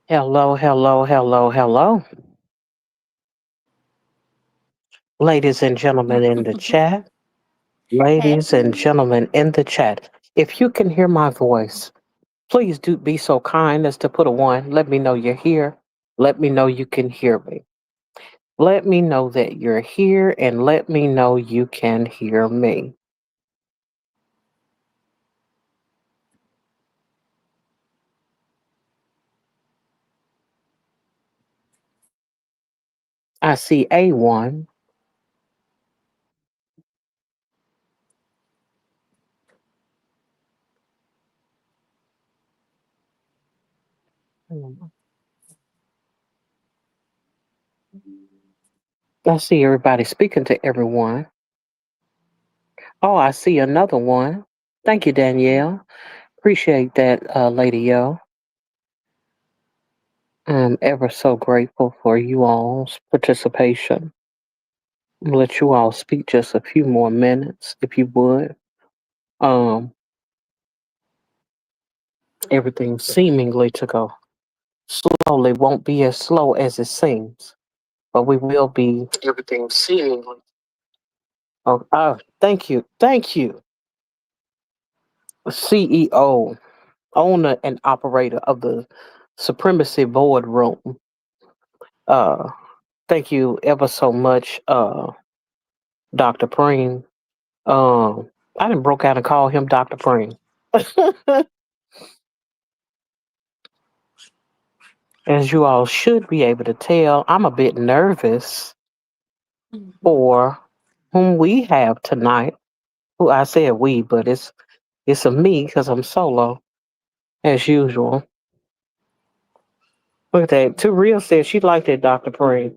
Hello, hello, hello, hello. Ladies and gentlemen in the chat. Ladies and Hey. gentlemen in the chat. If you can hear my voice, please do be so kind as to put a one. Let me know you're here. Let me know you can hear me. Let me know that you're here and let me know you can hear me. I see A1. I see everybody speaking to everyone. Oh, I see another one. Thank you, Danielle. Appreciate that, Lady O. I'm ever so grateful for you all's participation. Let you all speak just a few more minutes, if you would. Um, Everything seemingly to go slowly won't be as slow as it seems, but we will be. Everything seemingly. Thank you, CEO, owner and operator of the Supremacy Boardroom. Uh, Thank you ever so much, Dr. Preem. I didn't broke out and call him Dr. Preem. As you all should be able to tell, I'm a bit nervous for whom we have tonight. Who I said we, but it's a me because I'm solo as usual. Look at that. Too real said she liked it, Dr. Preem.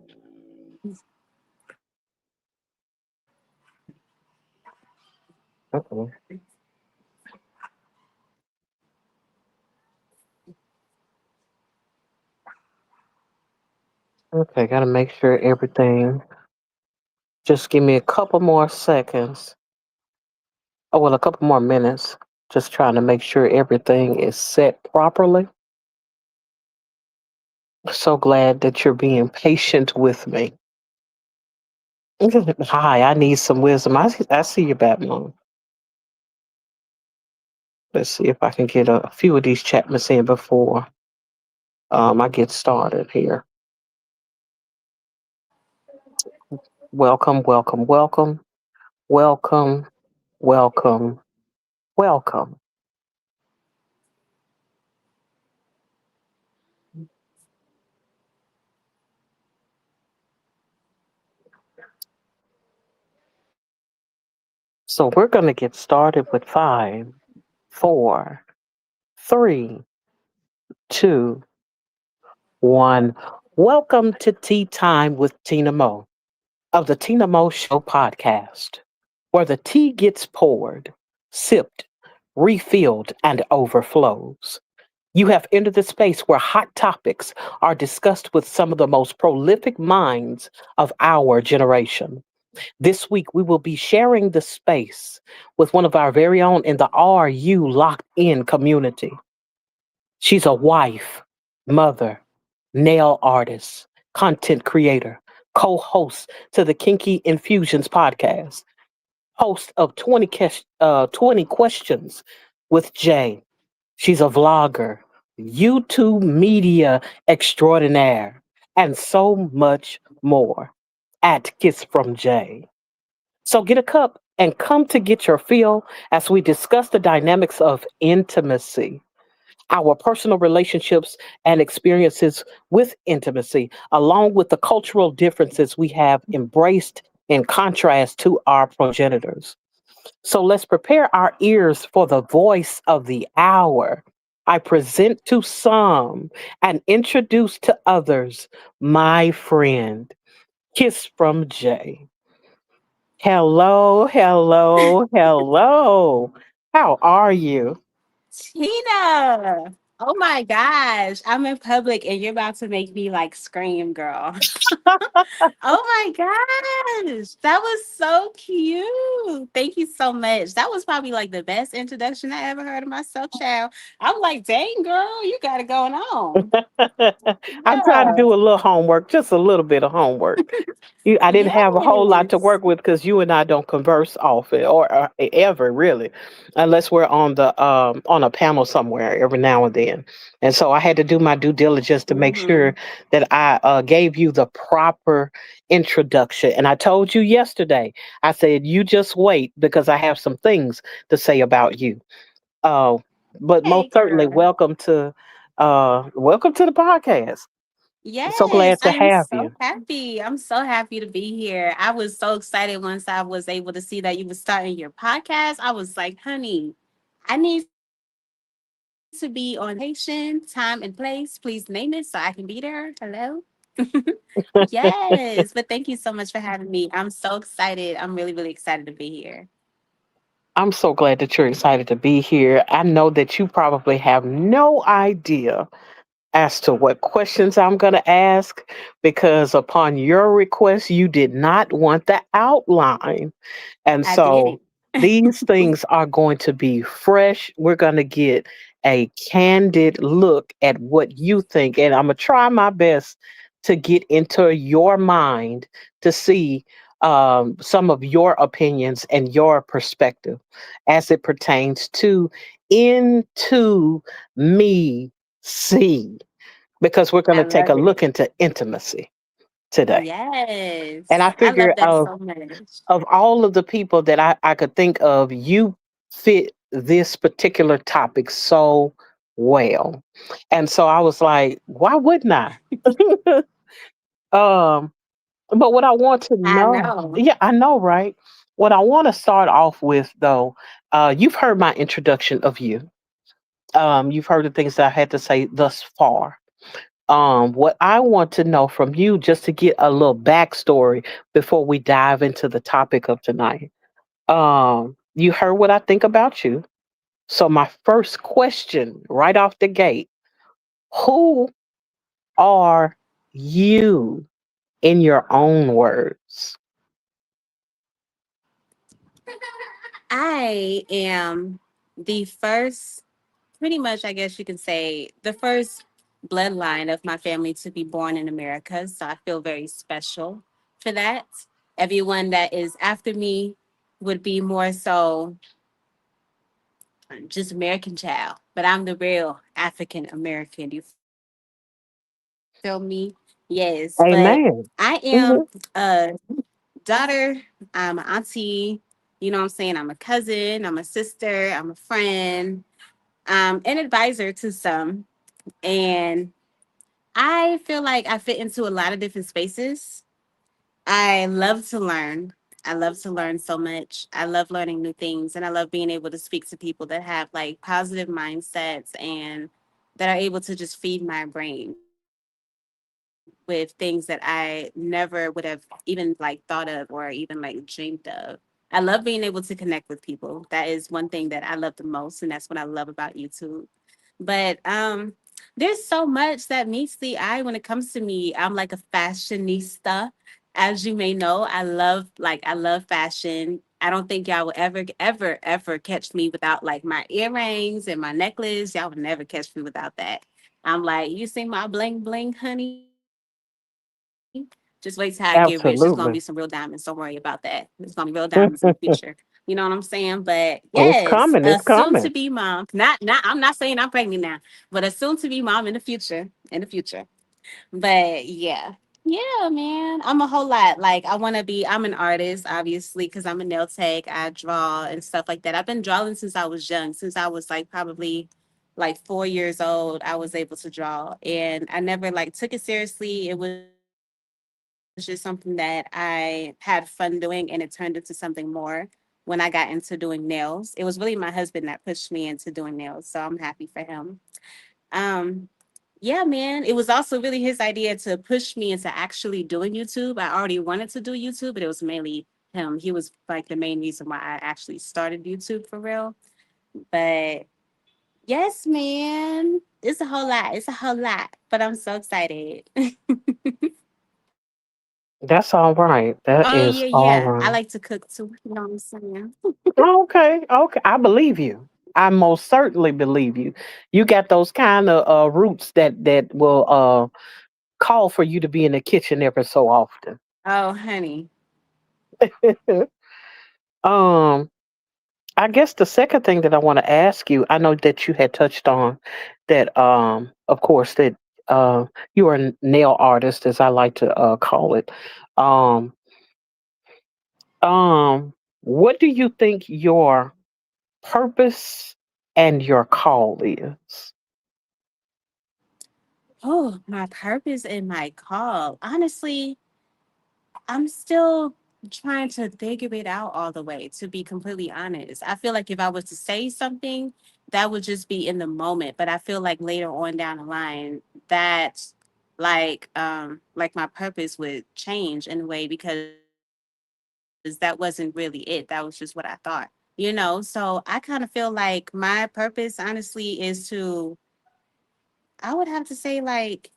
Okay. Okay, gotta make sure everything. Just give me a couple more seconds. Oh well, a couple more minutes. Just trying to make sure everything is set properly. So glad that you're being patient with me. Hi, I need some wisdom. I see you, Batman. Let's see if I can get a few of these Chapmans in before I get started here. Welcome, welcome, welcome, welcome, welcome, welcome. So we're going to get started with five, four, three, two, one. Welcome to Tea Time with TinaMo of the TinaMoSho podcast, where the tea gets poured, sipped, refilled, and overflows. You have entered the space where hot topics are discussed with some of the most prolific minds of our generation. This week, we will be sharing the space with one of our very own in the RU Locked In community. She's a wife, mother, nail artist, content creator, co host to the Kinky Infusions Podcast, host of 20 Questions with Jay. She's a vlogger, YouTube Media Extraordinaire, and so much more at Kiss from Jay. So get a cup and come to get your fill as we discuss the dynamics of intimacy, our personal relationships and experiences with intimacy, along with the cultural differences we have embraced in contrast to our progenitors. So let's prepare our ears for the voice of the hour. I present to some and introduce to others my friend, Kiss from Jay. Hello, hello, hello. How are you? Tina. Oh my gosh. I'm in public and you're about to make me like scream, girl. Oh my gosh. That was so cute. Thank you so much. That was probably like the best introduction I ever heard of myself, child. I'm like, dang, girl, you got it going on. I'm trying to Yeah. do a little homework, just a little bit of homework. I didn't have a whole lot to Yes. work with because you and I don't converse often or ever really, unless we're on a panel somewhere every now and then. And so I had to do my due diligence to make Hmm. sure that I gave you the proper introduction. And I told you yesterday, I said you just wait because I have some things to say about you. Uh, but Hey, most certainly, girl. welcome to the podcast. So Yes, glad to I am have so you. happy. I'm so happy to be here. I was so excited once I was able to see that you were starting your podcast. I was like, honey, I need to be on this location, time and place. Please name it so I can be there. Hello. Yes, but thank you so much for having me. I'm so excited. I'm really, really excited to be here. I'm so glad that you're excited to be here. I know that you probably have no idea as to what questions I'm going to ask because upon your request, you did not want the outline. And I did so it. these things are going to be fresh. We're going to get a candid look at what you think. And I'm going to try my best to get into your mind to see some of your opinions and your perspective as it pertains to into me see because we're going I to take love a it. look into intimacy today. And I Yes, I figure love that so much. of all of the people that I could think of, you fit this particular topic so well. And so I was like, why wouldn't I? um, but what I want to I know, know. yeah, I know, right? What I want to start off with, though, you've heard my introduction of you. You've heard the things that I had to say thus far. What I want to know from you, just to get a little backstory before we dive into the topic of tonight. You heard what I think about you. So my first question right off the gate, who are you in your own words? I am the first, pretty much, I guess you can say, the first bloodline of my family to be born in America. So I feel very special for that. Everyone that is after me would be more so just American child, but I'm the real African American. You feel me? Yes, but I am Amen. a Mhm. daughter. I'm an auntie. You know what I'm saying? I'm a cousin. I'm a sister. I'm a friend. An advisor to some. And I feel like I fit into a lot of different spaces. I love to learn. I love to learn so much. I love learning new things and I love being able to speak to people that have like positive mindsets and that are able to just feed my brain with things that I never would have even like thought of or even like dreamed of. I love being able to connect with people. That is one thing that I love the most and that's what I love about YouTube. But there's so much that meets the eye when it comes to me. I'm like a fashionista. As you may know, I love fashion. I don't think y'all will ever catch me without like my earrings and my necklace. Y'all would never catch me without that. I'm like, you see my bling bling, honey? Just wait till I get rich. It's gonna be some real diamonds. Don't worry Absolutely. about that. It's gonna be real diamonds in the future. You know what I'm saying? But yes, It's a coming. soon It's to be coming. mom. Not I'm not saying I'm pregnant now, but a soon to be mom in the future. In the future. But yeah. Yeah, man. I'm a whole lot. Like I'm an artist, obviously, because I'm a nail tech. I draw and stuff like that. I've been drawing since I was young, since I was like probably like 4 years old. I was able to draw. And I never like took it seriously. It was just something that I had fun doing and it turned into something more when I got into doing nails. It was really my husband that pushed me into doing nails. So I'm happy for him. Um, yeah, man. It was also really his idea to push me into actually doing YouTube. I already wanted to do YouTube, but it was mainly him. He was like the main reason why I actually started YouTube for real. But yes, man. it's a whole lot. It's a whole lot, but I'm so excited. That's all right. That Oh is yeah, all yeah. I right. like to cook too. You know what I'm saying? Okay, okay. I believe you. I most certainly believe you. You got those kind of roots that will call for you to be in the kitchen every so often. Oh, honey. um, I guess the second thing that I want to ask you, I know that you had touched on that. Of course, that you are a nail artist, as I like to call it. Um, what do you think your purpose and your call is? Oh, my purpose and my call. Honestly, I'm still trying to figure it out all the way, to be completely honest. I feel like if I was to say something, that would just be in the moment. But I feel like later on down the line, that like my purpose would change in a way because that wasn't really it. That was just what I thought. So I kind of feel like my purpose honestly is to I would have to say like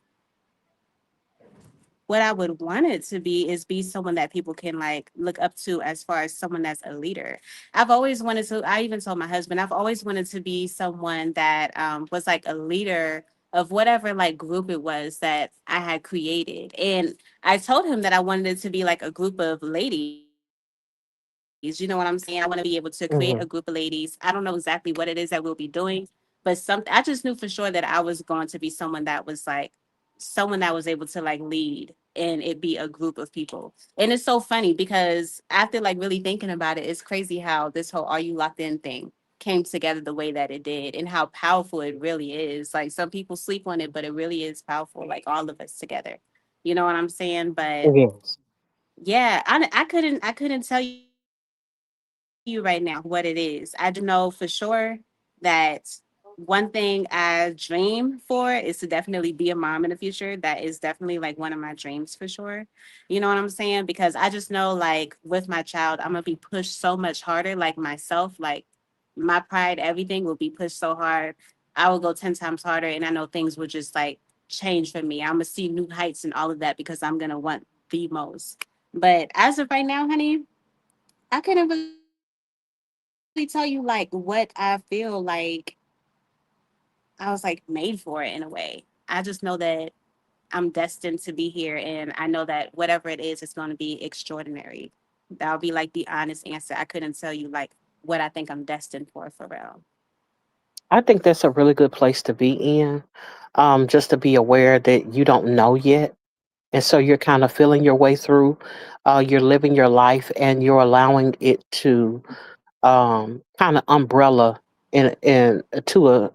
what I would want it to be is be someone that people can like look up to as far as someone that's a leader. I've always wanted to, I even told my husband, I've always wanted to be someone that was like a leader of whatever like group it was that I had created. And I told him that I wanted it to be like a group of ladies. You know what I'm saying? I want to be able to create a group of ladies. I don't know Hmm. exactly what it is that we'll be doing, but some I just knew for sure that I was going to be someone that was like someone that was able to like lead and it be a group of people. And it's so funny because after like really thinking about it, it's crazy how this whole "Are You Locked In" thing came together the way that it did and how powerful it really is. Like some people sleep on it, but it really is powerful. Like all of us together. You know what I'm saying? But Yes. yeah, I couldn't tell you right now what it is. I just know for sure that one thing I dream for is to definitely be a mom in the future. That is definitely like one of my dreams for sure. You know what I'm saying? Because I just know like with my child, I'm gonna be pushed so much harder, like myself, like my pride, everything will be pushed so hard. I will go 10 times harder and I know things will just like change for me. I'm gonna see new heights and all of that because I'm gonna want the most. But as of right now, honey, I couldn't really tell you like what I feel like I was like made for it in a way. I just know that I'm destined to be here and I know that whatever it is, it's going to be extraordinary. That'll be like the honest answer. I couldn't tell you like what I think I'm destined for real. I think that's a really good place to be in. Just to be aware that you don't know yet. And so you're kind of feeling your way through. You're living your life and you're allowing it to kind of umbrella in to a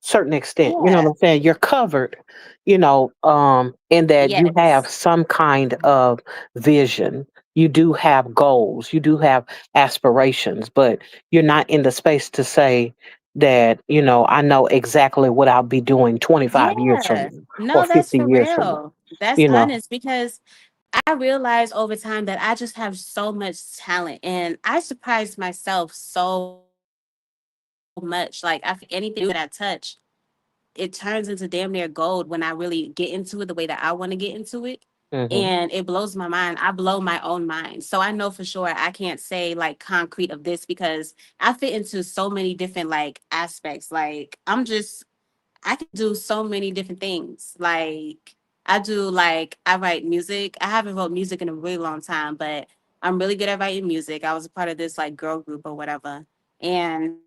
certain extent. You know what Yeah. I'm saying? You're covered, in that you have Yes. some kind of vision. You do have goals, you do have aspirations, but you're not in the space to say that, I know exactly what I'll be doing 25 years from Yeah. now or No, that's 50 for years from now. real. That's You know, honest because I realized over time that I just have so much talent and I surprised myself so much. Like I feel like anything that I do that I touch, it turns into damn near gold when I really get into it the way that I want to get into it. hmm And it blows my mind. I blow my own mind. So I know for sure I can't say like concrete of this because I fit into so many different like aspects. Like I can do so many different things. Like I write music. I haven't wrote music in a really long time, but I'm really good at writing music. I was a part of this like girl group or whatever. And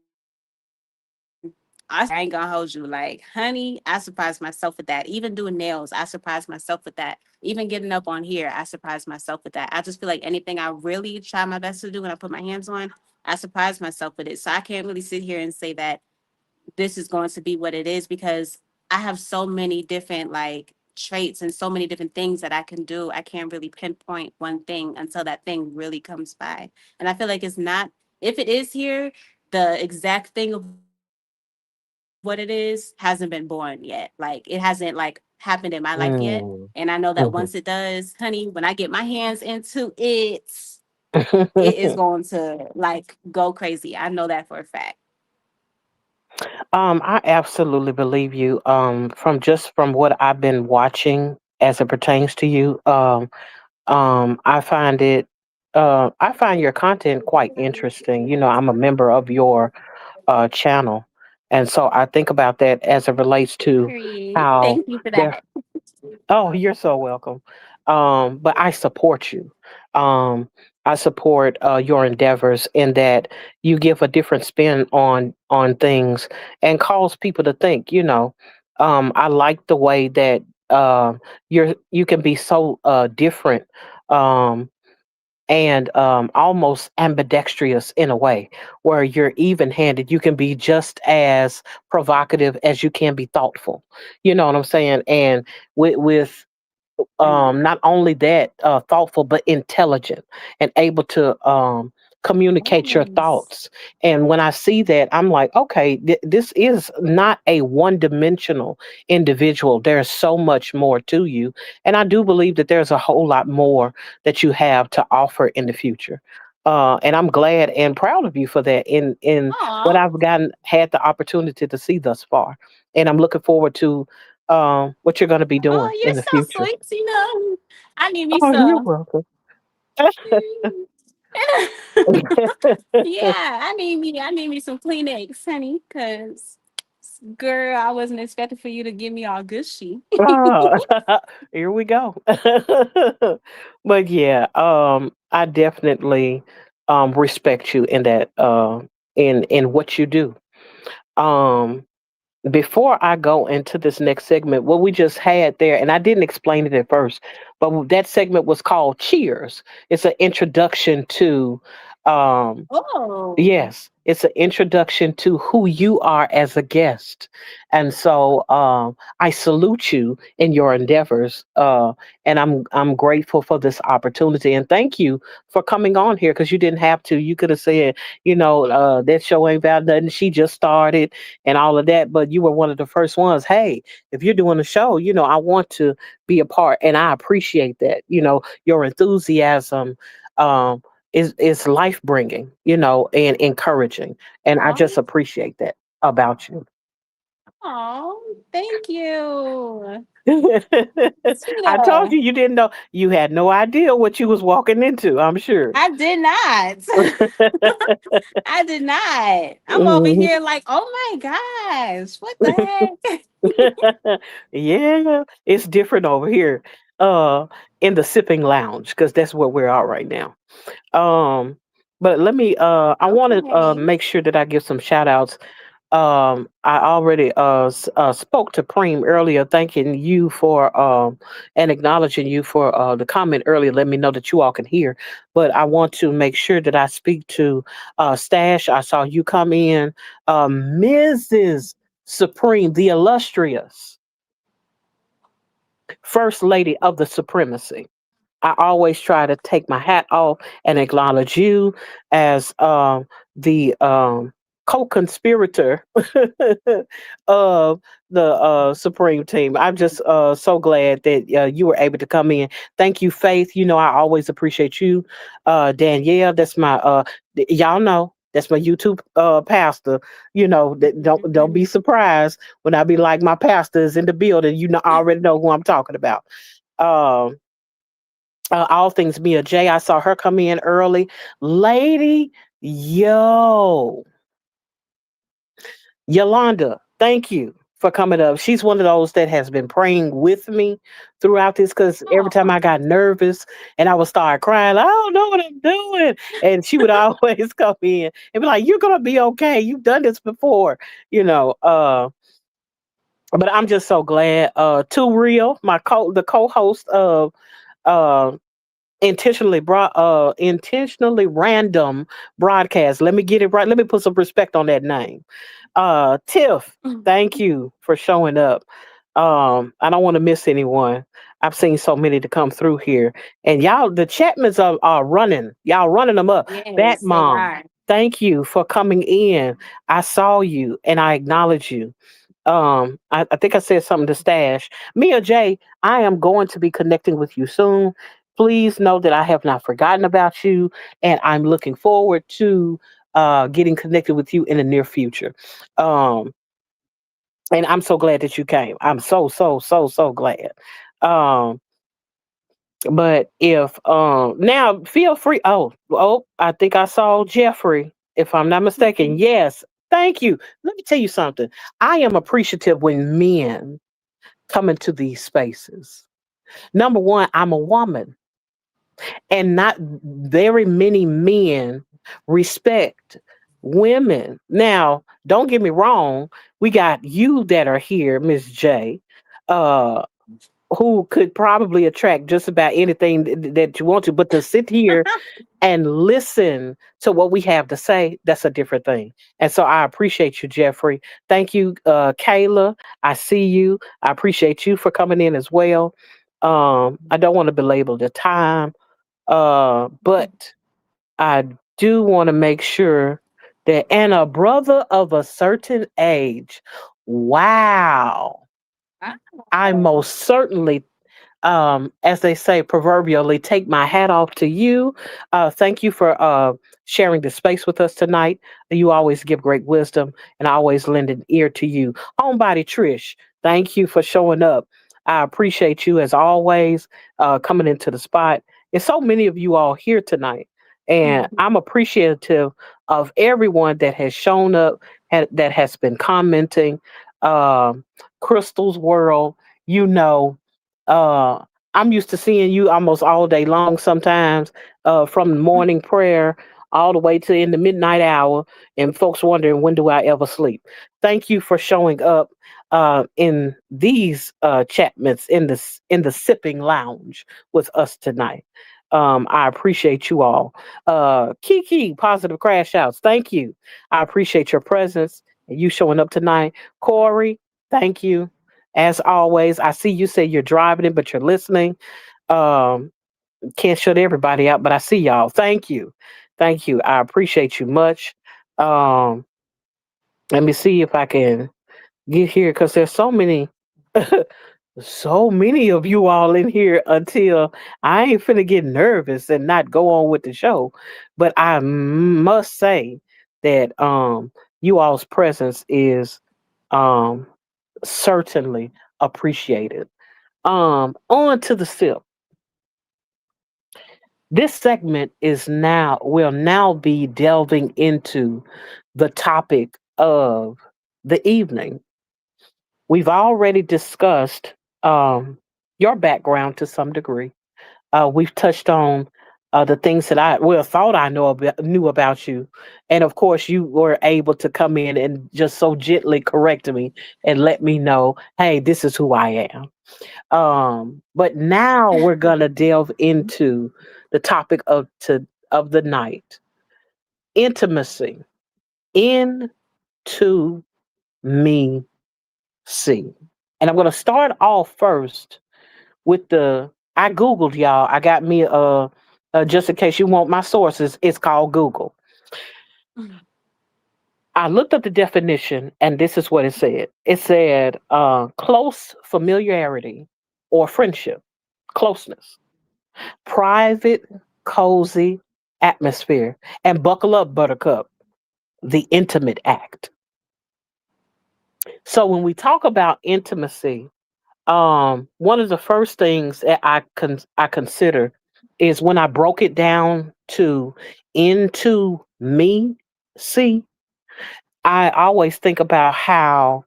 I ain't gonna hold you. Like, honey, I surprised myself with that. Even doing nails, I surprised myself with that. Even getting up on here, I surprised myself with that. I just feel like anything I really try my best to do and I put my hands on, I surprise myself with it. So I can't really sit here and say that this is going to be what it is because I have so many different like traits and so many different things that I can do. I can't really pinpoint one thing until that thing really comes by. And I feel like it's not, if it is here, the exact thing of what it is hasn't been born yet. Like it hasn't like happened in my life yet. And I know that once it mm does, honey, when I get my hands into it is going to like go crazy. I know that for a fact. I absolutely believe you. From what I've been watching as it pertains to you, I find it, I find your content quite interesting. You know, I'm a member of your channel, and so I think about that as it relates to Period. how Thank you for there. that. Oh, you're so welcome. But I support you. Um, I support your endeavors in that you give a different spin on things and cause people to think. You know, I like the way that you can be so different. Um, and almost ambidextrous in a way where you're even handed. You can be just as provocative as you can be thoughtful. You know what I'm saying? And with Right. not only that thoughtful but intelligent and able to communicate your Yes. thoughts. And when I see that, I'm like, okay, this is not a one-dimensional individual. There's so much more to you, and I do believe that there's a whole lot more that you have to offer in the future. And I'm glad and proud of you for that in what Aw. I've gotten had the opportunity to see thus far. And I'm looking forward to what you're going to be doing Oh, you're in the so future. sweet, Tina. I need me Oh, you're some. welcome. Yeah, I need me some Kleenex, honey, cause girl, I wasn't expecting for you to give me all gushy. Ah, here we go. But yeah, I definitely respect you in that in what you do. Um, Before I go into this next segment, what we just had there, and I didn't explain it at first, but that segment was called Cheers. It's an introduction to um Oh, yes, it's an introduction to who you are as a guest. And so I salute you in your endeavors. And I'm grateful for this opportunity. And thank you for coming on here because you didn't have to. You could have said, that show ain't about nothing. She just started and all of that. But you were one of the first ones. Hey, if you're doing a show, I want to be a part. And I appreciate that. Your enthusiasm. Is life bringing, and encouraging. And I just oh, appreciate that about you. oh, thank you, I told Tina. you didn't know. You had no idea what you was walking into, I'm sure. I did not. I did not. I'm over Mhm. here like, oh my gosh, what the heck? Yeah, it's different over here uh in the sipping lounge because that's where we're at right now. Um but let me I want to Okay. make sure that I give some shout outs. I already spoke to Preem earlier, thanking you for and acknowledging you for the comment earlier. Let me know that you all can hear. But I want to make sure that I speak to Stash. I saw you come in, Mrs. Supreme, the illustrious First Lady of the Supremacy. I always try to take my hat off and acknowledge you as the co-conspirator of the Supreme Team. I'm just so glad that you were able to come in. Thank you, Faith. I always appreciate you, Danielle. That's my y'all know. That's my YouTube pastor. Don't be surprised when I be like my pastor is in the building. I already know who I'm talking about. Um, all things Mia J. I saw her come in early. Lady, yo, Yolanda, thank you for coming up. She's one of those that has been praying with me throughout this because every time Oh, I got nervous and I would start crying, I don't know what I'm doing. And she would always come in and be like, you're going to be okay. You've done this before, you know. But I'm just so glad. Too Real, the co-host of uh, intentionally random broadcast. Let me get it right. Let me put some respect on that name. Tiff, thank you for showing up. I don't want to miss anyone. I've seen so many to come through here. And y'all, the Chapmans are running. Y'all running them up. Bat yes, they Mom, are. thank you for coming in. I saw you and I acknowledge you. I think I said something to Stash. Mia J, I am going to be connecting with you soon. Please know that I have not forgotten about you, and I'm looking forward to getting connected with you in the near future. Um, And I'm so glad that you came. I'm so glad. Um, but if now feel free. Oh, I think I saw Jeffrey. If I'm not mistaken, yes. Thank you. Let me tell you something. I am appreciative when men come into these spaces. Number one, I'm a woman, and not very many men respect women. Now, don't get me wrong, we got you that are here, Miss J, uh, who could probably attract just about anything that you want to, but to sit here and listen to what we have to say, that's a different thing. And so I appreciate you, Jeffrey. Thank you, Kayla. I see you. I appreciate you for coming in as well. I don't want to belabor the time, but I do want to make sure that, and a brother of a certain age, wow, I most certainly, as they say proverbially, take my hat off to you. Thank you for sharing the space with us tonight. You always give great wisdom, and I always lend an ear to you. Homebody Trish, thank you for showing up. I appreciate you as always, coming into the spot. There's so many of you all here tonight, and I'm appreciative of everyone that has shown up, that has been commenting. Um, Crystal's World, you know, uh, I'm used to seeing you almost all day long sometimes, from morning prayer all the way to in the midnight hour, and folks wondering when do I ever sleep. Thank you for showing up in these chatments in the sipping lounge with us tonight. I appreciate you all. Kiki, positive crash outs. Thank you. I appreciate your presence and you showing up tonight. Corey, thank you. As always, I see you say you're driving it, but you're listening. Um, can't shut everybody out, but I see y'all. Thank you. Thank you. I appreciate you much. Um, let me see if I can get here because there's so many, so many of you all in here until I ain't finna get nervous and not go on with the show. But I must say that you all's presence is um certainly appreciated. On to the sip. This segment is now will now be delving into the topic of the evening. We've already discussed your background to some degree. We've touched on the things that I well thought I knew about you, and of course you were able to come in and just so gently correct me and let me know, hey, this is who I am. But now we're gonna delve into the topic of the night: intimacy. Into me see. And I'm gonna start off first with the I Googled y'all. I got me just in case you want my sources, it's called Google. I looked up the definition and this is what it said. It said close familiarity or friendship, closeness, private, cozy atmosphere. And buckle up, Buttercup, the intimate act. So when we talk about intimacy, one of the first things that I consider is when I broke it down to into me see, I always think about how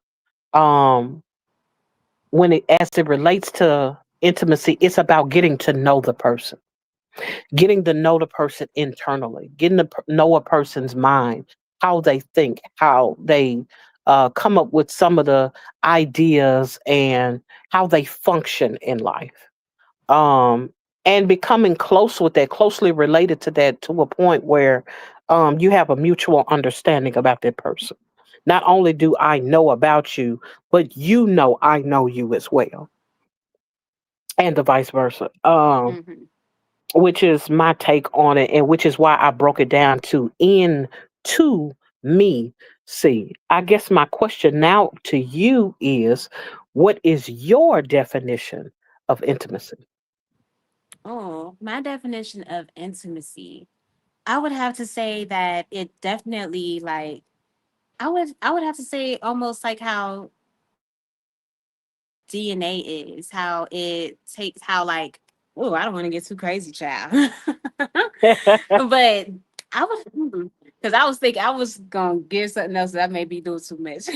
um when it as it relates to intimacy, it's about getting to know the person, getting to know the person internally, getting to know a person's mind, how they think, how they come up with some of the ideas and how they function in life. Um, and becoming close with that, closely related to that, to a point where you have a mutual understanding about that person. Not only do I know about you, but you know I know you as well, and the vice versa. Mm-hmm. Which is my take on it, and which is why I broke it down to in to me. See, I guess my question now to you is, what is your definition of intimacy? Oh, my definition of intimacy. I would have to say that it definitely like I would have to say almost like how DNA is, how it takes, how like, oh, I don't want to get too crazy, child. But I was, because I was thinking I was gonna give something else that I may be doing too much.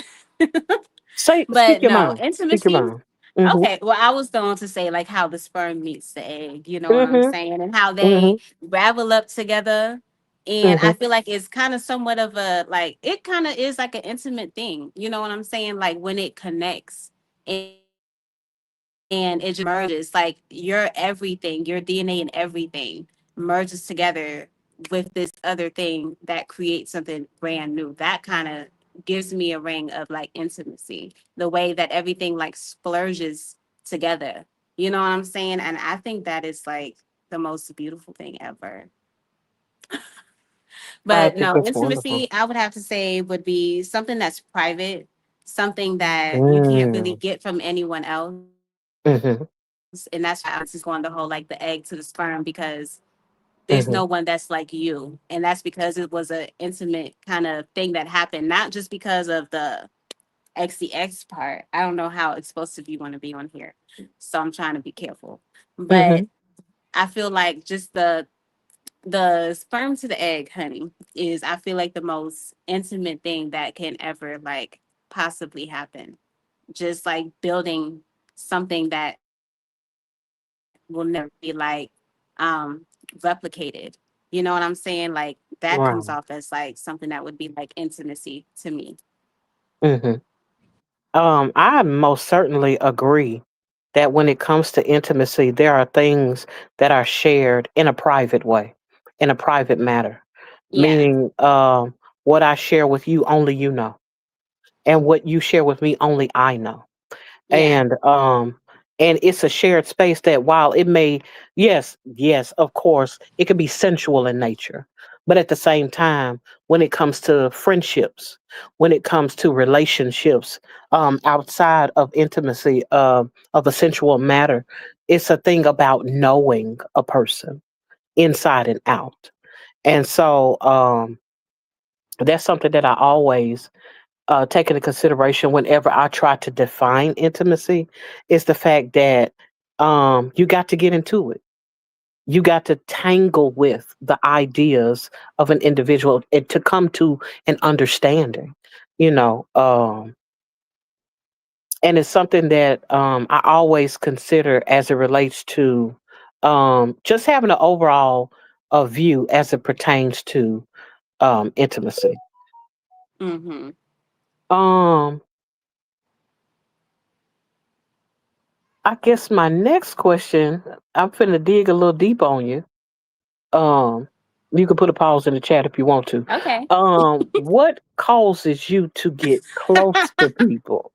Speak But your no, mind. Speak your intimacy. mind. Mhm. Okay, well, I was going to say like how the sperm meets the egg, you know what I'm Mhm. saying, and how they Mhm. ravel up together. And I Mhm. feel like it's kind of somewhat of a like it kind of is like an intimate thing, you know what I'm saying? Like when it connects and it just merges, like your everything, your DNA and everything merges together with this other thing that creates something brand new. That kind of gives me a ring of like intimacy, the way that everything like splurges together. You know what I'm saying? And I think that is like the most beautiful thing ever. I But think no, that's wonderful. intimacy, I would have to say, would be something that's private, something that you can't really Mm. get from anyone else. And that's why I was just going the whole like the egg to the sperm, because there's no one that's like Mhm. you. And that's because it was an intimate kind of thing that happened, not just because of the XCX part. I don't know how explosive you want to be on here. So I'm trying to be careful. But Mhm. I feel like just the sperm to the egg, honey, is I feel like the most intimate thing that can ever like possibly happen. Just like building something that will never be like replicated. You know what I'm saying? Like that comes off Right. as like something that would be like intimacy to me. Mhm. I most certainly agree that when it comes to intimacy, there are things that are shared in a private way, in a private matter. Yeah. Meaning, what I share with you, only you know, and what you share with me, only I know. Yeah. And it's a shared space that while it may, yes, of course, it can be sensual in nature, but at the same time, when it comes to friendships, when it comes to relationships, outside of intimacy, of a sensual matter, it's a thing about knowing a person inside and out. And so, that's something that I always take into consideration whenever I try to define intimacy, is the fact that you got to get into it. You got to tangle with the ideas of an individual and to come to an understanding, you know. And it's something that I always consider as it relates to just having an overall view as it pertains to intimacy. Mm-hmm. Um, I guess my next question, I'm finna dig a little deep on you. Um, you can put a pause in the chat if you want to. Okay. What causes you to get close to people?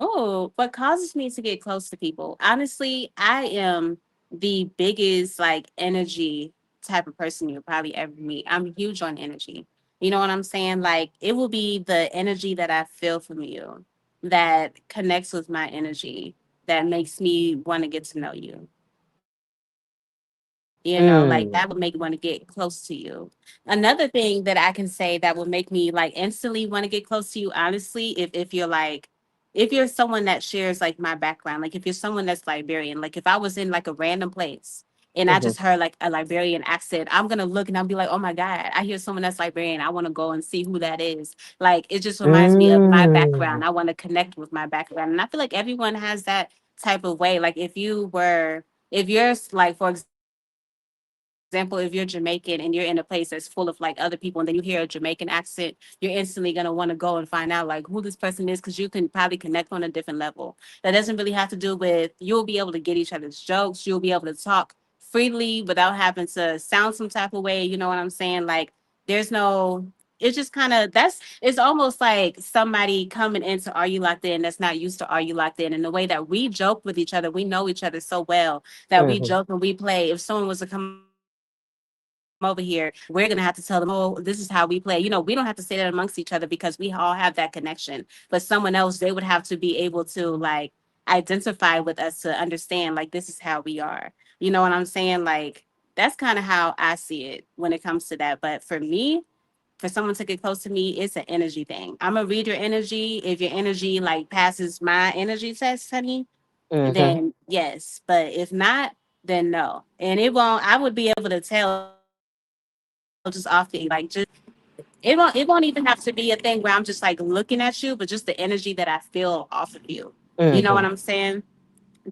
Oh, what causes me to get close to people? Honestly, I am the biggest like energy type of person you'll probably ever meet. I'm huge on energy. You know what I'm saying? Like it will be the energy that I feel from you that connects with my energy that makes me want to get to know you. Like that would make me want to get close Mm, to you. Another thing that I can say that will make me like instantly want to get close to you, honestly, if you're someone that shares like my background, like if you're someone that's Liberian, like if I was in like a random place and I just heard mhm, like a Liberian accent, I'm gonna look and I'll be like, oh my God, I hear someone that's Liberian. I want to go and see who that is. Like it just reminds me of my background. mm, I want to connect with my background. And I feel like everyone has that type of way. Like if you're like, for example, if you're Jamaican and you're in a place that's full of like other people and then you hear a Jamaican accent, you're instantly going to want to go and find out like who this person is because you can probably connect on a different level. That doesn't really have to do with, you'll be able to get each other's jokes, you'll be able to talk freely without having to sound some type of way. You know what I'm saying? Like there's no, it's just kind of it's almost like somebody coming in to Are You Locked In that's not used to Are You Locked In. And the way that we joke with each other, we know each other so well that we mhm, joke and we play. If someone was to come over here, we're gonna have to tell them, oh, this is how we play. You know, we don't have to say that amongst each other because we all have that connection. But someone else, they would have to be able to like identify with us to understand like this is how we are. You know what I'm saying? Like that's kind of how I see it when it comes to that. But for me, for someone to get close to me, it's an energy thing. I'm gonna read your energy. If your energy like passes my energy test, honey, Mm-hmm. then yes. But if not, then no. And it won't. I would be able to tell just off the it won't even have to be a thing where I'm just like looking at you, but just the energy that I feel off of you. You know what I'm Mm-hmm. saying?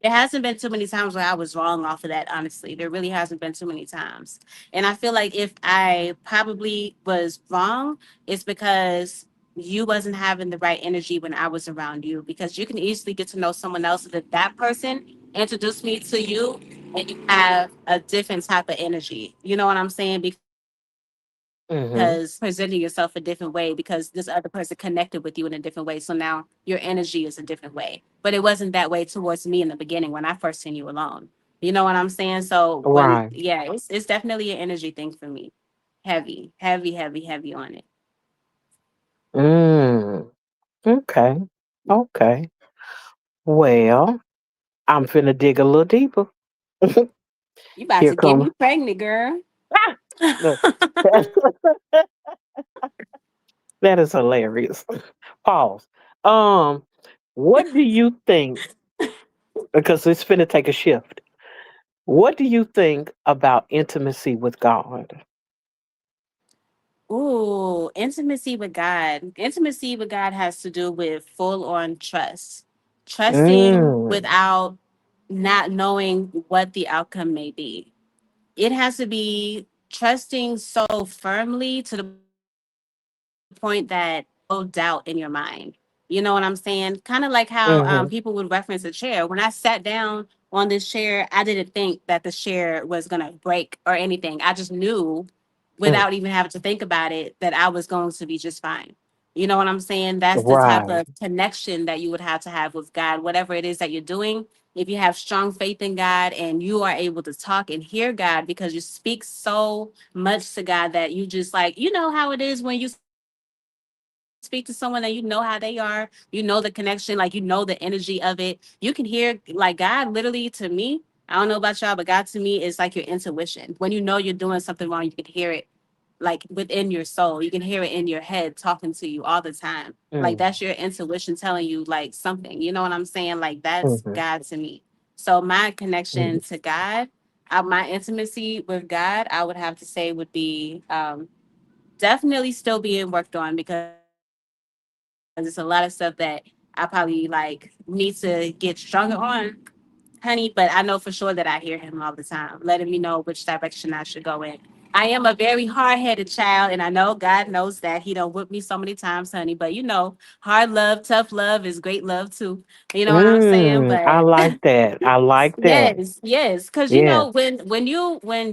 There hasn't been too many times where I was wrong off of that, honestly. There really hasn't been too many times. And I feel like if I probably was wrong, it's because you wasn't having the right energy when I was around you. Because you can easily get to know someone else that that person introduced me to you and you have a different type of energy. You know what I'm saying? Because you're Mm-hmm. presenting yourself a different way because this other person connected with you in a different way. So now your energy is a different way. But it wasn't that way towards me in the beginning when I first seen you alone. You know what I'm saying? So when Right. yeah, it's definitely an energy thing for me. Heavy, heavy, heavy, heavy on it. Mm. Okay. Okay. Well, I'm finna dig a little deeper. You about Here to get come. me pregnant, girl. Ah! Look. That is hilarious. Pause. Um, what do you think? Because it's finna take a shift. What do you think about intimacy with God? Ooh, intimacy with God. Intimacy with God has to do with full on trust. Trusting Mm. without not knowing what the outcome may be. It has to be trusting so firmly to the point that no doubt in your mind. You know what I'm saying? Kind of like how people Mm-hmm. would reference a chair. When I sat down on this chair, I didn't think that the chair was going to break or anything. I just knew Mm. without even having to think about it that I was going to be just fine. You know what I'm saying? That's the type Right. of connection that you would have with God, whatever it is that you're doing. If you have strong faith in God and you are able to talk and hear God because you speak so much to God that you just like, you know how it is when you speak to someone and you know how they are, you know the connection, like you know the energy of it. You can hear like God literally to me. I don't know about y'all, but God to me is like your intuition. When you know you're doing something wrong, you can hear it like within your soul. You can hear it in your head talking to you all the time. Like that's your Mm. intuition telling you like something. You know what I'm saying? Like that's Mm-hmm. God to me. So my connection Mm-hmm. to God, my intimacy with God, I would have to say would be definitely still being worked on because it's a lot of stuff that I probably like need to get stronger on, honey, but I know for sure that I hear him all the time, letting me know which direction I should go in. I am a very hard-headed child, and I know God knows that. He don't whip me so many times, honey. But you know, hard love, tough love is great love too. You know what I'm saying? But Mm. I like that. I like that. yes, yes, because you know Yes. when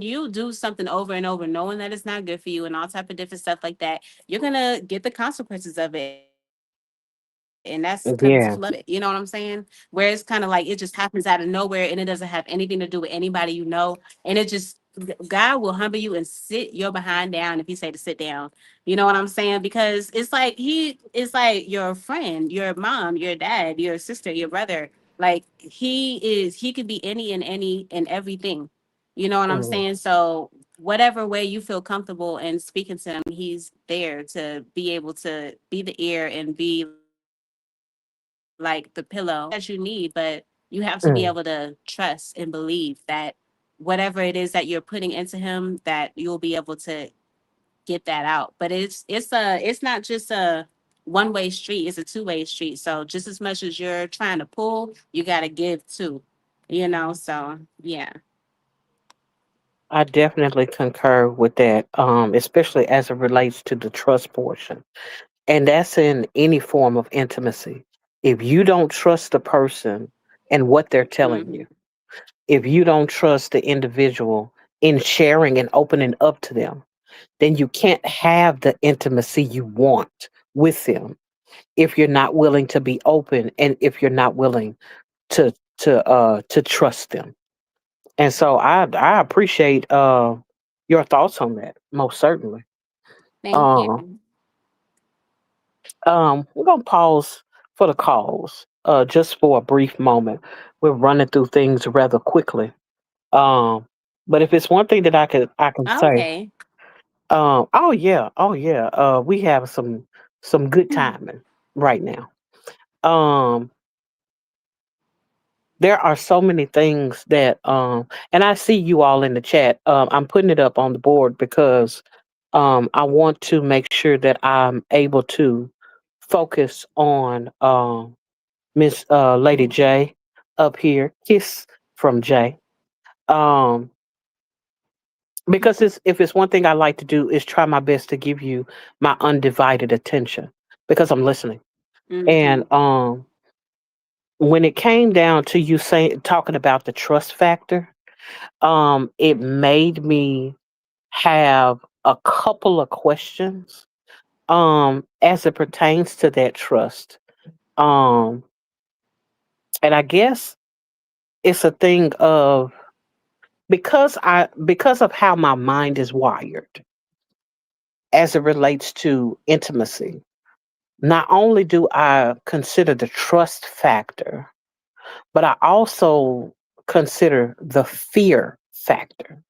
you do something over and over, knowing that it's not good for you and all type of different stuff like that, you're gonna get the consequences of it, and that's because it's you love it. You know what I'm Yeah. saying? Where it's kind of like it just happens out of nowhere and it doesn't have anything to do with anybody you know, and it just God will humble you and sit your behind down if He say to sit down. You know what I'm saying? Because it's like your friend, your mom, your dad, your sister, your brother. Like he could be any and everything. You know what I'm saying? Mm. So whatever way you feel comfortable in speaking to him, he's there to be able to be the ear and be like the pillow. Not that you need, but you have to be able to Mm. trust and believe that whatever it is that you're putting into him, that you'll be able to get that out. But it's not just a one-way street, it's a two-way street. So just as much as you're trying to pull, you gotta give too. You know, so yeah. I definitely concur with that, especially as it relates to the trust portion. And that's in any form of intimacy. If you don't trust the person and what they're telling Hmm. you, if you don't trust the individual in sharing and opening up to them, then you can't have the intimacy you want with them if you're not willing to be open and if you're not willing to trust them. And so I appreciate your thoughts on that, most certainly. Thank Um you. we're gonna pause for the calls just for a brief moment. We're running through things rather quickly. Um but if it's one thing that I can say, Okay. Oh yeah, oh yeah. We have some good timing right now. Um, there are so many things that and I see you all in the chat. I'm putting it up on the board because I want to make sure that I'm able to focus on Miss Lady J up here. Kiss from J. Um, because if it's one thing I like to do is try my best to give you my undivided attention because I'm listening. Mm-hmm. And when it came down to you saying talking about the trust factor, it made me have a couple of questions as it pertains to that trust. Um, and I guess it's a thing of because of how my mind is wired as it relates to intimacy. Not only do I consider the trust factor, but I also consider the fear factor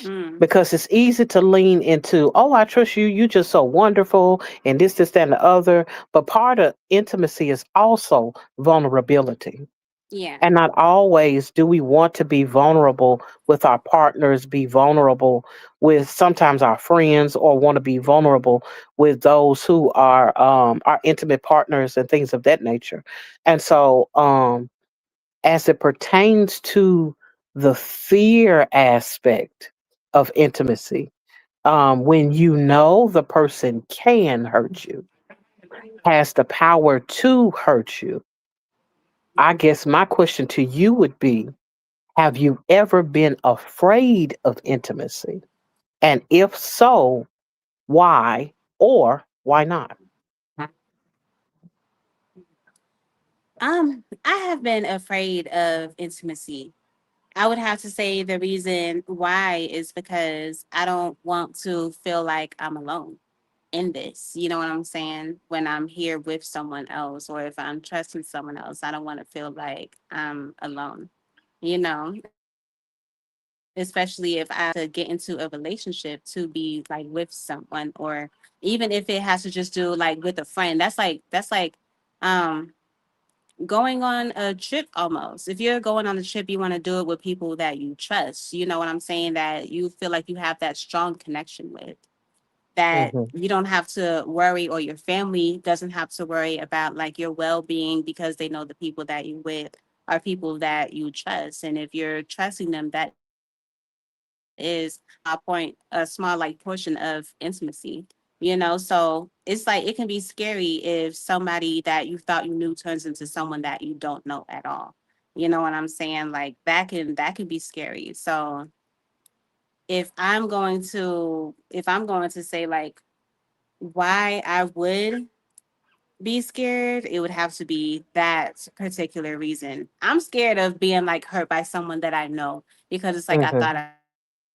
Mm. because it's easy to lean into, oh, I trust you, you just so wonderful, and this, that, and the other. But part of intimacy is also vulnerability. Yeah. And not always do we want to be vulnerable with our partners, be vulnerable with sometimes our friends, or want to be vulnerable with those who are our intimate partners and things of that nature. And so, as it pertains to the fear aspect of intimacy, when you know the person can hurt you, has the power to hurt you, I guess my question to you would be, have you ever been afraid of intimacy? And if so, why or why not? I have been afraid of intimacy. I would have to say the reason why is because I don't want to feel like I'm alone in this. You know what I'm saying? When I'm here with someone else, or if I'm trusting someone else, I don't want to feel like I'm alone. You know, especially if I have to get into a relationship to be like with someone, or even if it has to just do like with a friend. That's like um going on a trip almost. If you're going on a trip, you want to do it with people that you trust. You know what I'm saying? That you feel like you have that strong connection with. That Hmm. you don't have to worry, or your family doesn't have to worry about like your well being, because they know the people that you with are people that you trust. And if you're trusting them, that is a small like portion of intimacy. So it's like it can be scary if somebody that you thought you knew turns into someone that you don't know at all. You know what I'm saying? Like that can be scary. So if I'm going to say like why I would be scared, it would have to be that particular reason. I'm scared of being like hurt by someone that I know, because it's like I Hmm. thought I know you, but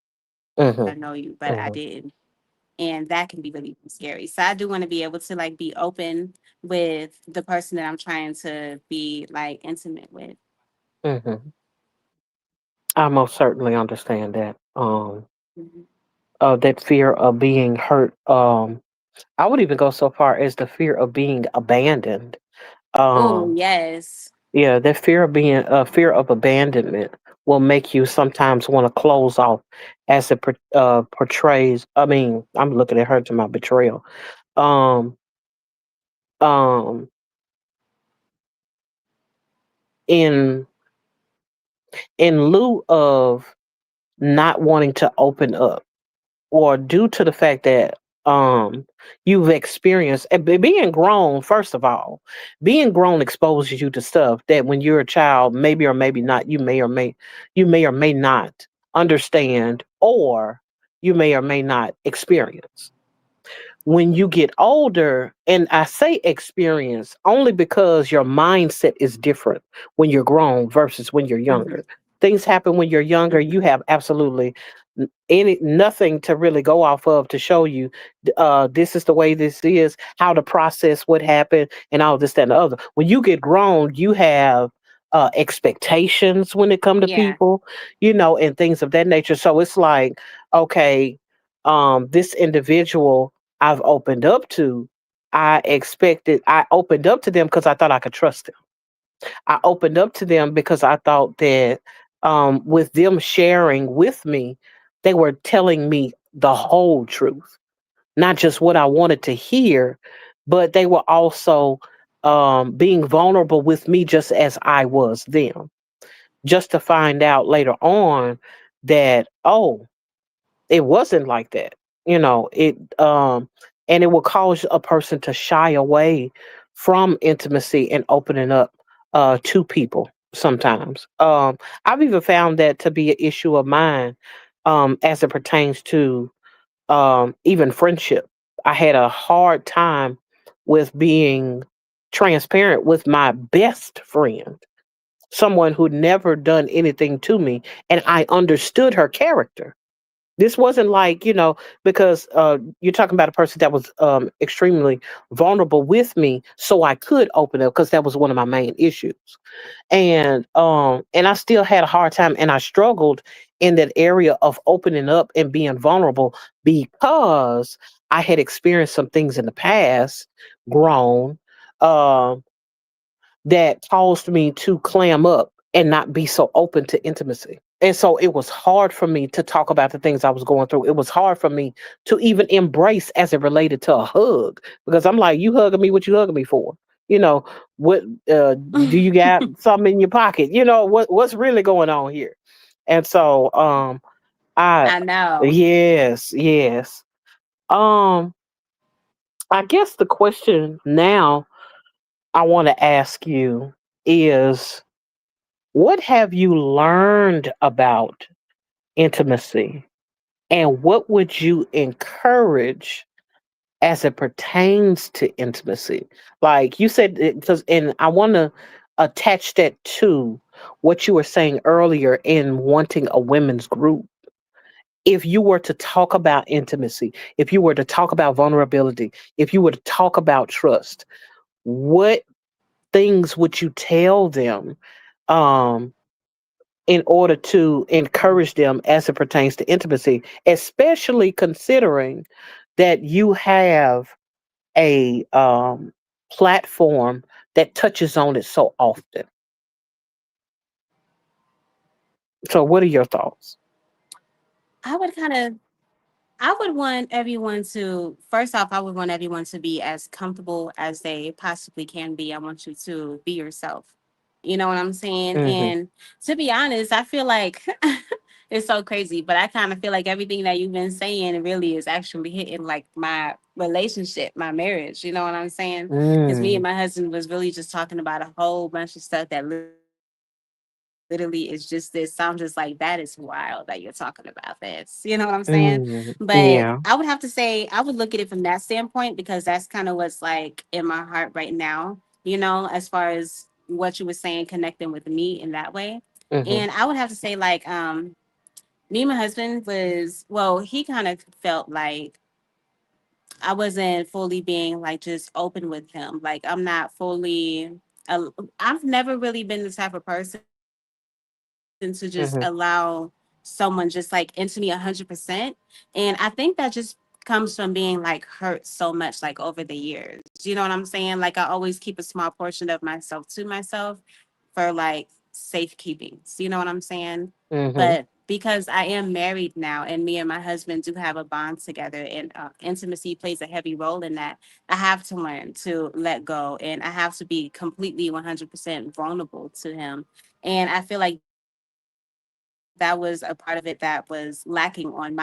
I didn't. Hmm. And that can be really scary. So I do want to be able to like be open with the person that I'm trying to be like intimate with. Hmm. I most certainly understand that. Mhm. That fear of being hurt. I would even go so far as the fear of being abandoned. Oh, Um, yes. yeah, that fear of abandonment will make you sometimes want to close off as it portrays. I mean, I'm looking at her to my betrayal. Um, um, in lieu of not wanting to open up, or due to the fact that you've experienced being grown. First of all, being grown exposes you to stuff that when you're a child, maybe or maybe not, you may or may not understand, or you may or may not experience. When you get older, and I say experience only because your mindset is different when you're grown versus when you're Hmm. younger. Things happen when you're younger, you have absolutely nothing to really go off of to show you this is the way this is, how to process what happened, and all this, that, and the other. When you get grown, you have expectations when it come to Yeah. people, and things of that nature. So it's like, okay, this individual I've opened up to, I opened up to them because I thought I could trust them. I opened up to them because I thought that with them sharing with me, they were telling me the whole truth, not just what I wanted to hear, but they were also being vulnerable with me just as I was them. Just to find out later on that, oh, it wasn't like that. It and it will cause a person to shy away from intimacy and opening up to people sometimes. I've even found that to be an issue of mine as it pertains to even friendship. I had a hard time with being transparent with my best friend, someone who'd never done anything to me, and I understood her character. This wasn't like, because you're talking about a person that was extremely vulnerable with me, so I could open up because that was one of my main issues. And I still had a hard time, and I struggled in that area of opening up and being vulnerable because I had experienced some things in the past, grown, um, that caused me to clam up and not be so open to intimacy. And so it was hard for me to talk about the things I was going through. It was hard for me to even embrace as it related to a hug because I'm like, you hugging me, what you hugging me for? You know, what do you got something in your pocket? What's really going on here? And so I I know. yes, yes. Um I guess the question now I want to ask you is, what have you learned about intimacy, and what would you encourage as it pertains to intimacy? Like you said, because, and I want to attach that to what you were saying earlier in wanting a women's group. If you were to talk about intimacy, if you were to talk about vulnerability, if you were to talk about trust, what things would you tell them um, in order to encourage them as it pertains to intimacy, especially considering that you have a platform that touches on it so often? So, what are your thoughts? I would kind of I would want everyone to, first off, I would want everyone to be as comfortable as they possibly can be. I want you to be yourself. You know what I'm saying? Hmm. And to be honest, I feel like it's so crazy, but I kind of feel like everything that you've been saying really is actually hitting like my relationship, my marriage. You know what I'm saying? Because me Mm, and my husband was really just talking about a whole bunch of stuff that literally is just this. So I'm just like, that is wild that you're talking about this. You know what I'm saying? But I would have to say, yeah. I would look at it from that standpoint because that's kind of what's like in my heart right now, as far as what you were saying, connecting with me in that way. And I would have Hmm. to say, like, me and my husband was, well, he kind of felt like I wasn't fully being like just open with him. Like, I'm not fully, I've never really been the type of person to just allow Hmm. someone just like into me 100%. And I think that just comes from being like hurt so much like over the years. You know what I'm saying? Like, I always keep a small portion of myself to myself for like safekeeping. You know what I'm saying? But Hmm. because I am married now and me and my husband do have a bond together and intimacy plays a heavy role in that, I have to learn to let go and I have to be completely 100% vulnerable to him. And I feel like that was a part of it that was lacking on my behalf.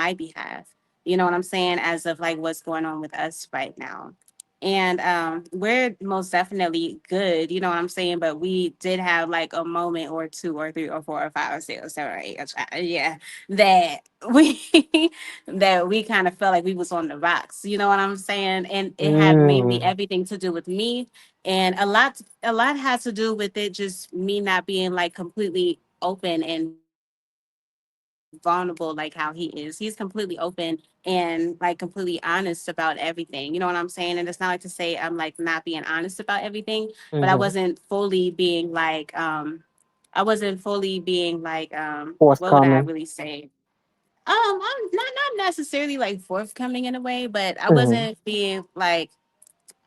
You know what I'm saying? As of like what's going on with us right now. And we're most definitely good, you know what I'm saying? But we did have like a moment or two or three or four or five or six or seven or eight, yeah, that we that we kind of felt like we was on the rocks, you know what I'm saying? And it had mainly Mm, everything to do with me, and a lot has to do with it just me not being like completely open and vulnerable like how he is. He's completely open and like completely honest about everything. You know what I'm saying? And it's not like to say I'm like not being honest about everything, but hmm. I wasn't fully being like what would I Forthcoming. really say? I'm not necessarily like forthcoming in a way, but Mhm.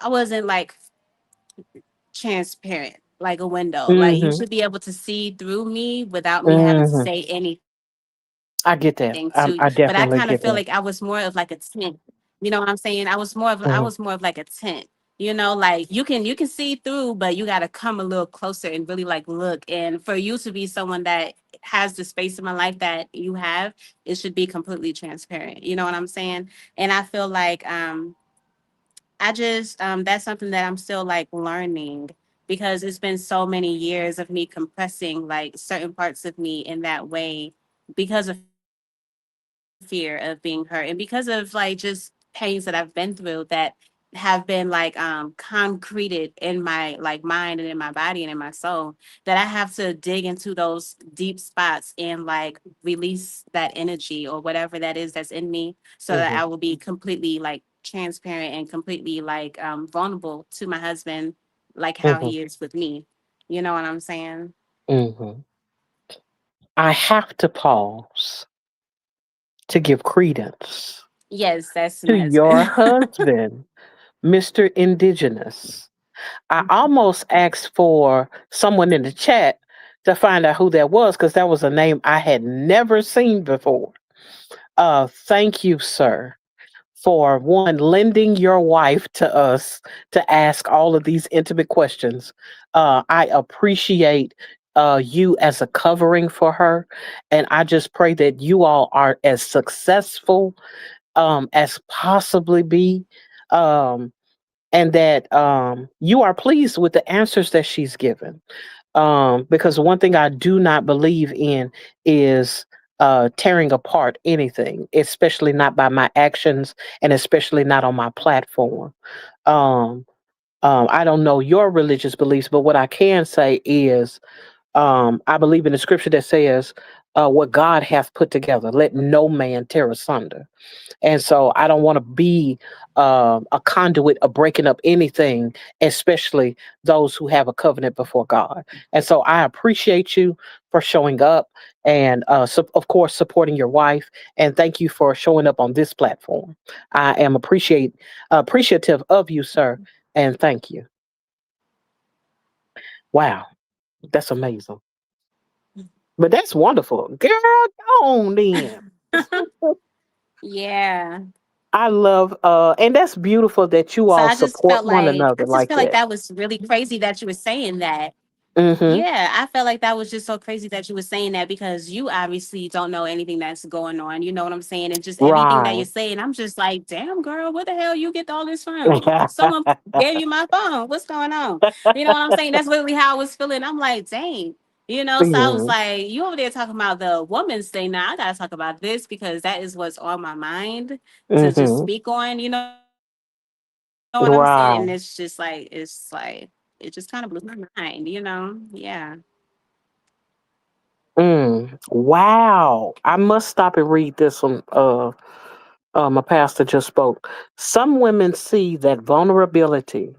I wasn't like transparent, like a window. Like you Mhm. should be able to see through me without me having to Mhm. say anything to you. But I I get kind of that. feel like I was more of definitely like a get that. tent. You know what I'm saying? I was more of like a Mhm. tent. Like you can see through, but you got to come a little closer and really like look. And for you to be someone that has the space in my life that you have, it should be completely transparent. You know what I'm saying? And I feel like I just that's something that I'm still like learning because it's been so many years of me compressing like certain parts of me in that way because of fear of being hurt and because of like just pains that I've been through that have been like concreted in my like mind and in my body and in my soul, that I have to dig into those deep spots and like release that energy or whatever that is that's in me so that I will Mhm. be completely like transparent and completely like vulnerable to my husband like how Mhm. he is with me. You know what I'm saying? Mhm. I have to pause to give credence Yes, that's to my your husband. husband, Mr. Indigenous. I almost asked for someone in the chat to find out who that was because that was a name I had never seen before. Thank you, sir, for one, lending your wife to us to ask all of these intimate questions. I appreciate you as a covering for her. And I just pray that you all are as successful as possibly be. Um, and that you are pleased with the answers that she's given. Because one thing I do not believe in is tearing apart anything, especially not by my actions and especially not on my platform. Um, I don't know your religious beliefs, but what I can say is I believe in the scripture that says, what God hath put together, let no man tear asunder. And so I don't want to be a conduit of breaking up anything, especially those who have a covenant before God. And so I appreciate you for showing up and, of course, supporting your wife. And thank you for showing up on this platform. I am appreciative of you, sir. And thank you. Wow, that's amazing. But that's wonderful. Girl, go on then. Yeah. I love and that's beautiful that you So all support one I another just like felt like that. that was really crazy that you were saying that. Mhm. Yeah, I felt like that was just so crazy that you were saying that because you obviously don't know anything that's going on. You know what I'm saying? And just everything that Right. you're saying, I'm just like, damn, girl, where the hell you get all this from? Someone gave you my phone. What's going on? You know what I'm saying? That's literally how I was feeling. I'm like, dang. You know, so I was Mhm. like, you over there talking about the woman's thing. Now I gotta talk about this because that is what's on my mind to just Mhm. speak on. You know what I'm saying? And it's just Wow. it just kind of blew my mind. Yeah. Wow. I must stop and read this one. My pastor just spoke. Some women see that vulnerability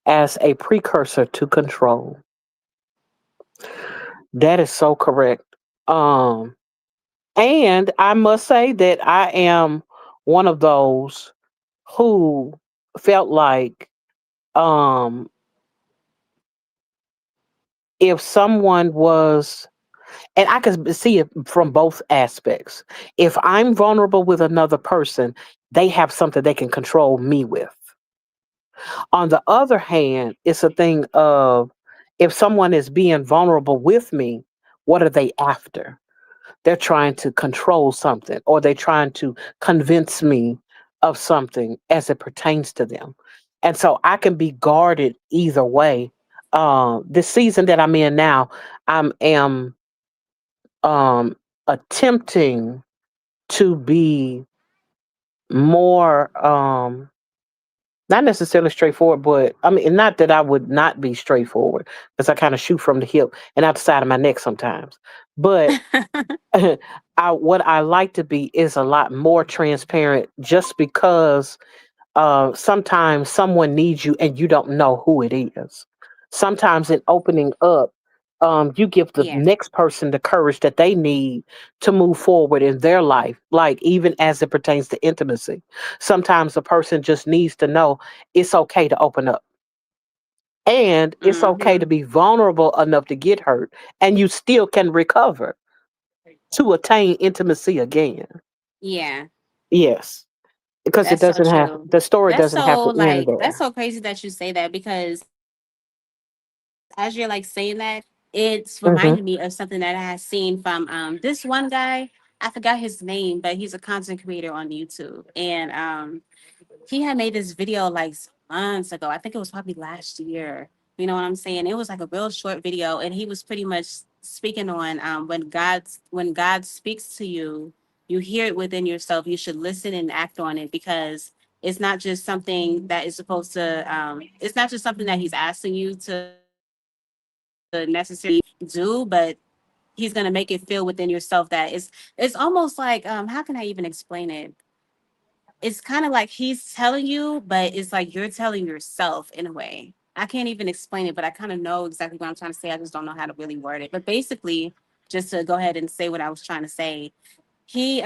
as a precursor to control. That is so correct. Um, and I must say that I am one of those who felt like um if someone was, and I can see it from both aspects. If I'm vulnerable with another person, they have something they can control me with. On the other hand, it's a thing of if someone is being vulnerable with me, what are they after? They're trying to control something or they're trying to convince me of something as it pertains to them. And so I can be guarded either way. This season that I'm in now, I am attempting to be more not necessarily straightforward, but I mean not that I would not be straightforward because I kind of shoot from the hip and out the side of my neck sometimes. But what I like to be is a lot more transparent just because sometimes someone needs you and you don't know who it is. Sometimes in opening up You give the Yeah. next person the courage that they need to move forward in their life, like even as it pertains to intimacy. Sometimes a person just needs to know it's okay to open up, and it's okay to Mm-hmm. be vulnerable enough to get hurt, and you still can recover to attain intimacy again. Yeah. Yes, because it That's so doesn't have true. the story That's doesn't have so to end like that's there. so crazy that you say that because as you're like saying that, it's reminding me Hmm. of something that I had seen from this one guy. I forgot his name, but he's a content creator on YouTube. And he had made this video like months ago. I think it was probably last year. You know what I'm saying? It was like a real short video, and he was pretty much speaking on when God speaks to you, you hear it within yourself. You should listen and act on it because it's not just something that is supposed to. It's not just something that He's asking you to necessarily do, but He's gonna make it feel within yourself that it's almost like how can I even explain it? It's kind of like he's telling you, but it's like you're telling yourself in a way. I can't even explain it, but I kind of know exactly what I'm trying to say. I just don't know how to really word it. But basically, just to go ahead and say what I was trying to say, he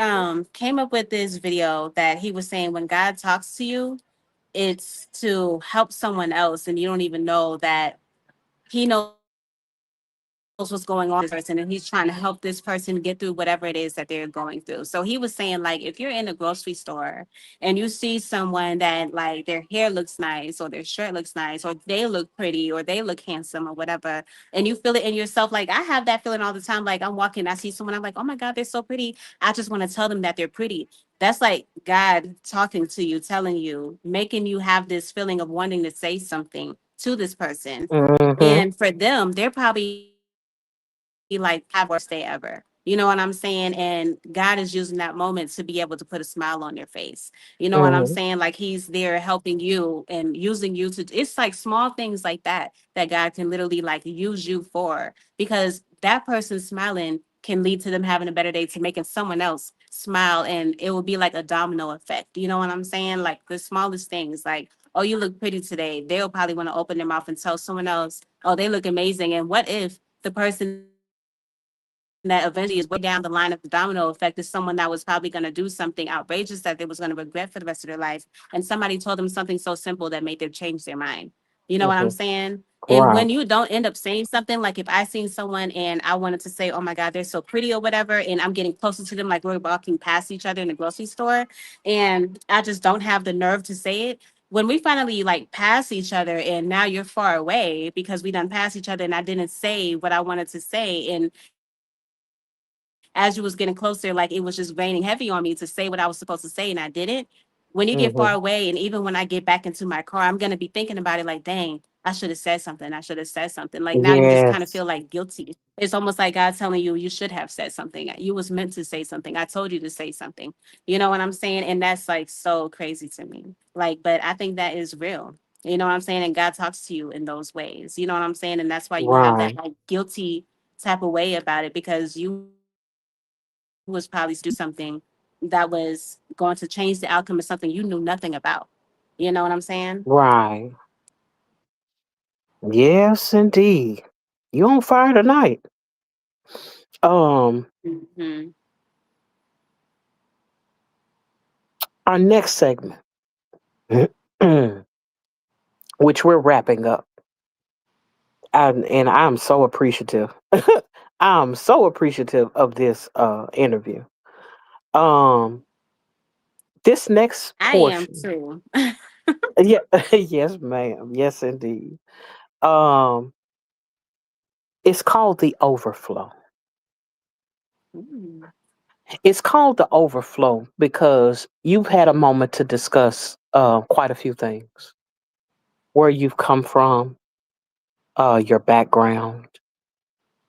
came up with this video that he was saying when God talks to you, it's to help someone else, and you don't even know that he knows what's going on with this person, and he's trying to help this person get through whatever it is that they're going through. So he was saying, like, if you're in a grocery store and you see someone that like their hair looks nice or their shirt looks nice or they look pretty or they look handsome or whatever, and you feel it in yourself, like I have that feeling all the time. Like I'm walking, I see someone, I'm like, oh my God, they're so pretty. I just want to tell them that they're pretty. That's like God talking to you, telling you, making you have this feeling of wanting to say something to this person. Hmm. And for them, they're probably like having the worst day ever. You know what I'm saying? And God is using that moment to be able to put a smile on their face. You know what I'm saying? Like Hmm. He's there helping you and using you to, it's like small things like that that God can literally like use you for, because that person smiling can lead to them having a better day, to making someone else smile. And it will be like a domino effect. You know what I'm saying? Like the smallest things, like, oh, you look pretty today. They'll probably want to open their mouth and tell someone else, oh, they look amazing. And what if the person that eventually is way down the line of the domino effect is someone that was probably going to do something outrageous that they was going to regret for the rest of their life, and somebody told them something so simple that made them change their mind? You know what I'm saying? Hmm. And when you don't end up Right. saying something, like if I seen someone and I wanted to say, oh my God, they're so pretty or whatever, and I'm getting closer to them, like we're walking past each other in the grocery store, and I just don't have the nerve to say it, when we finally like pass each other and now you're far away because we done passed each other and I didn't say what I wanted to say, and as you was getting closer, like it was just raining heavy on me to say what I was supposed to say and I didn't. When you get far away, and even when I get Hmm. back into my car, I'm gonna be thinking about it like, dang, I should have said something. I should have said something. Like now you just kind of feel like guilty. Yes. It's almost like God telling you should have said something. You was meant to say something. I told you to say something. You know what I'm saying? And that's like so crazy to me. Like, but I think that is real. You know what I'm saying? And God talks to you in those ways. You know what I'm saying? And that's why you have that like Right. guilty type of way about it, because you was probably supposed to do something that was going to change the outcome of something you knew nothing about. You know what I'm saying? Right. Yes, indeed. You on fire tonight. Um, Hmm. our next segment, which we're wrapping up, and I'm so appreciative. I'm so appreciative of this interview. Um, this next I am portion, too. yeah, yes, ma'am, yes, indeed. Um, it's called the overflow. Mm. It's called the overflow because you've had a moment to discuss quite a few things, where you've come from, your background,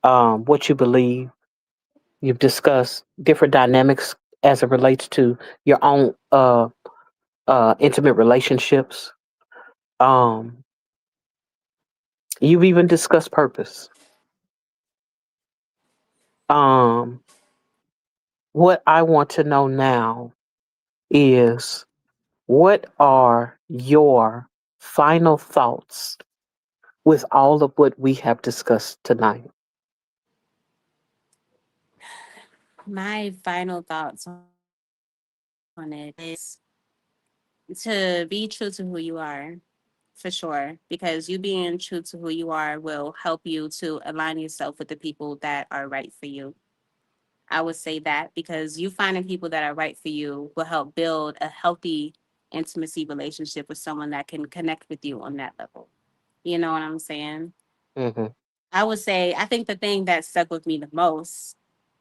what you believe. You've discussed different dynamics as it relates to your own intimate relationships. Um, you've even discussed purpose. Um, what I want to know now is, what are your final thoughts with all of what we have discussed tonight? My final thoughts on it is to be true to who you are, for sure, because you being true to who you are will help you to align yourself with the people that are right for you. I would say that because you finding people that are right for you will help build a healthy intimacy relationship with someone that can connect with you on that level. You know what I'm saying? Hmm. I would say, I think the thing that stuck with me the most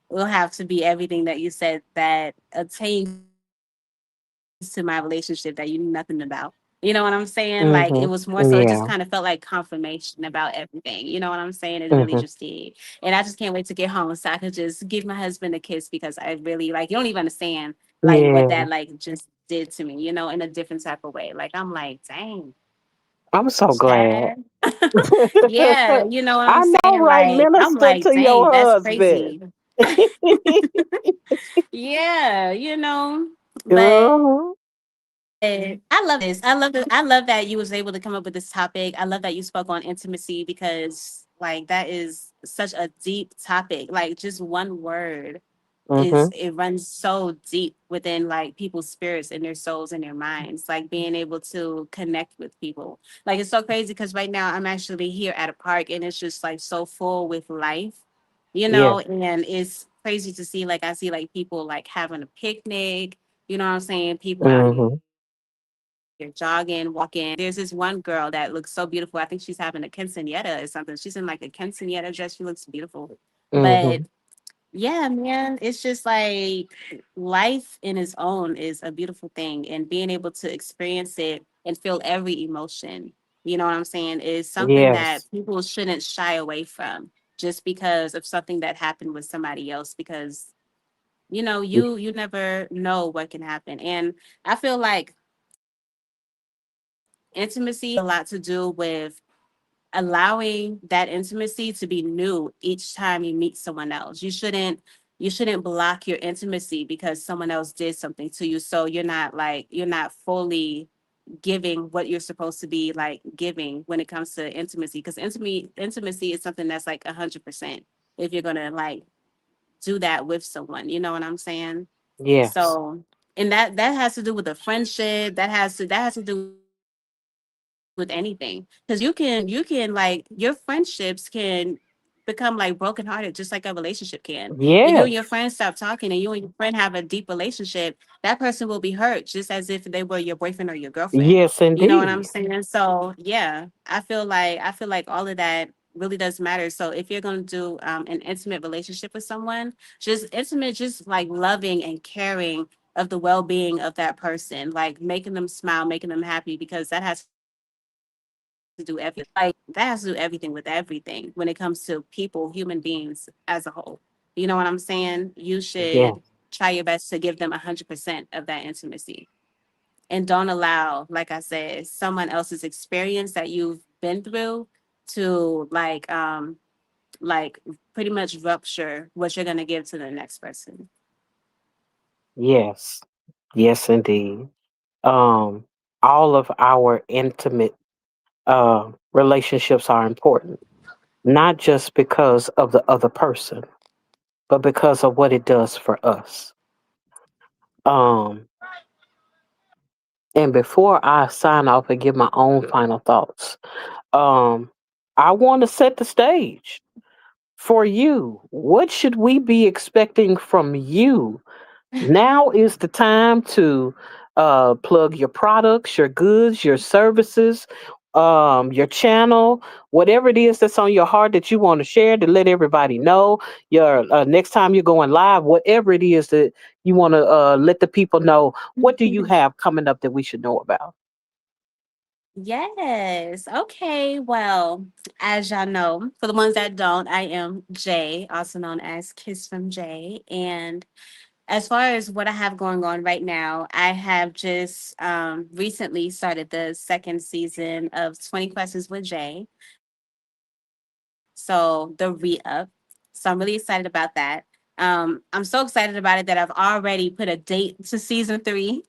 will have to be everything that you said that attains to my relationship that you knew nothing about. You know what I'm saying? Like it was more so, it just kind of Hmm. felt like Yeah. confirmation about everything. You know what I'm saying? It really just did. Hmm. And I just can't wait to get home so I could just give my husband a kiss because I really like, you don't even understand like what that like Yeah. just did to me, you know, in a different type of way. Like I'm like, dang, I'm so Chad. glad. Yeah, you know what I'm I know, saying? right? Like, I'm Minister like, to dang, your that's husband. crazy. Yeah, you know, but Uh-huh. I love this. I love that you was able to come up with this topic. I love that you spoke on intimacy because like that is such a deep topic. Like just one word is Hmm. it runs so deep within like people's spirits and their souls and their minds. Like being able to connect with people. Like it's so crazy because right now I'm actually here at a park and it's just like so full with life, you Yeah. know, and it's crazy to see like I see like people like having a picnic, you know what I'm saying? People out here Hmm. jogging, walking. There's this one girl that looks so beautiful. I think she's having a quinceanera or something. She's in like a quinceanera dress. She looks beautiful. But Hmm. yeah, man, it's just like life in its own is a beautiful thing. And being able to experience it and feel every emotion, you know what I'm saying, is something that Yes. people shouldn't shy away from just because of something that happened with somebody else. Because you know you never know what can happen. And I feel like intimacy has a lot to do with allowing that intimacy to be new each time you meet someone else. You shouldn't block your intimacy because someone else did something to you, so you're not fully giving what you're supposed to be like giving when it comes to intimacy, because intimacy is something that's like 100% if you're gonna like do that with someone, you know what I'm saying? Yes. So, and that has to do with a friendship. That has to do with anything. Because you can like your friendships can become like brokenhearted, just like a relationship can. If you and your friends Yes. stop talking and you and your friend have a deep relationship, that person will be hurt just as if they were your boyfriend or your girlfriend. Yes, You know what I'm indeed. saying? So yeah, I feel like all of that really does matter. So if you're gonna do an intimate relationship with someone, just intimate, just like loving and caring of the well-being of that person, like making them smile, making them happy, because that has to do everything. Like that has to do everything with everything when it comes to people, human beings as a whole. You know what I'm saying? You should Yeah. try your best to give them 100% of that intimacy, and don't allow, like I said, someone else's experience that you've been through to like pretty much rupture what you're gonna give to the next person. Yes. Yes, indeed. Um, all of our intimate relationships are important, not just because of the other person, but because of what it does for us. Um, and before I sign off and give my own final thoughts, um, I want to set the stage for you. What should we be expecting from you? Now is the time to plug your products, your goods, your services, your channel, whatever it is that's on your heart that you want to share to let everybody know. Your next time you're going live, whatever it is that you want to let the people know. What do you have coming up that we should know about? Yes. Okay. Well, as y'all know, for the ones that don't, I am Jay, also known as Kiss from Jay. And as far as what I have going on right now, I have just recently started the second season of 20 Questions with Jay. So the re-up. So I'm really excited about that. I'm so excited about it that I've already put a date to season 3.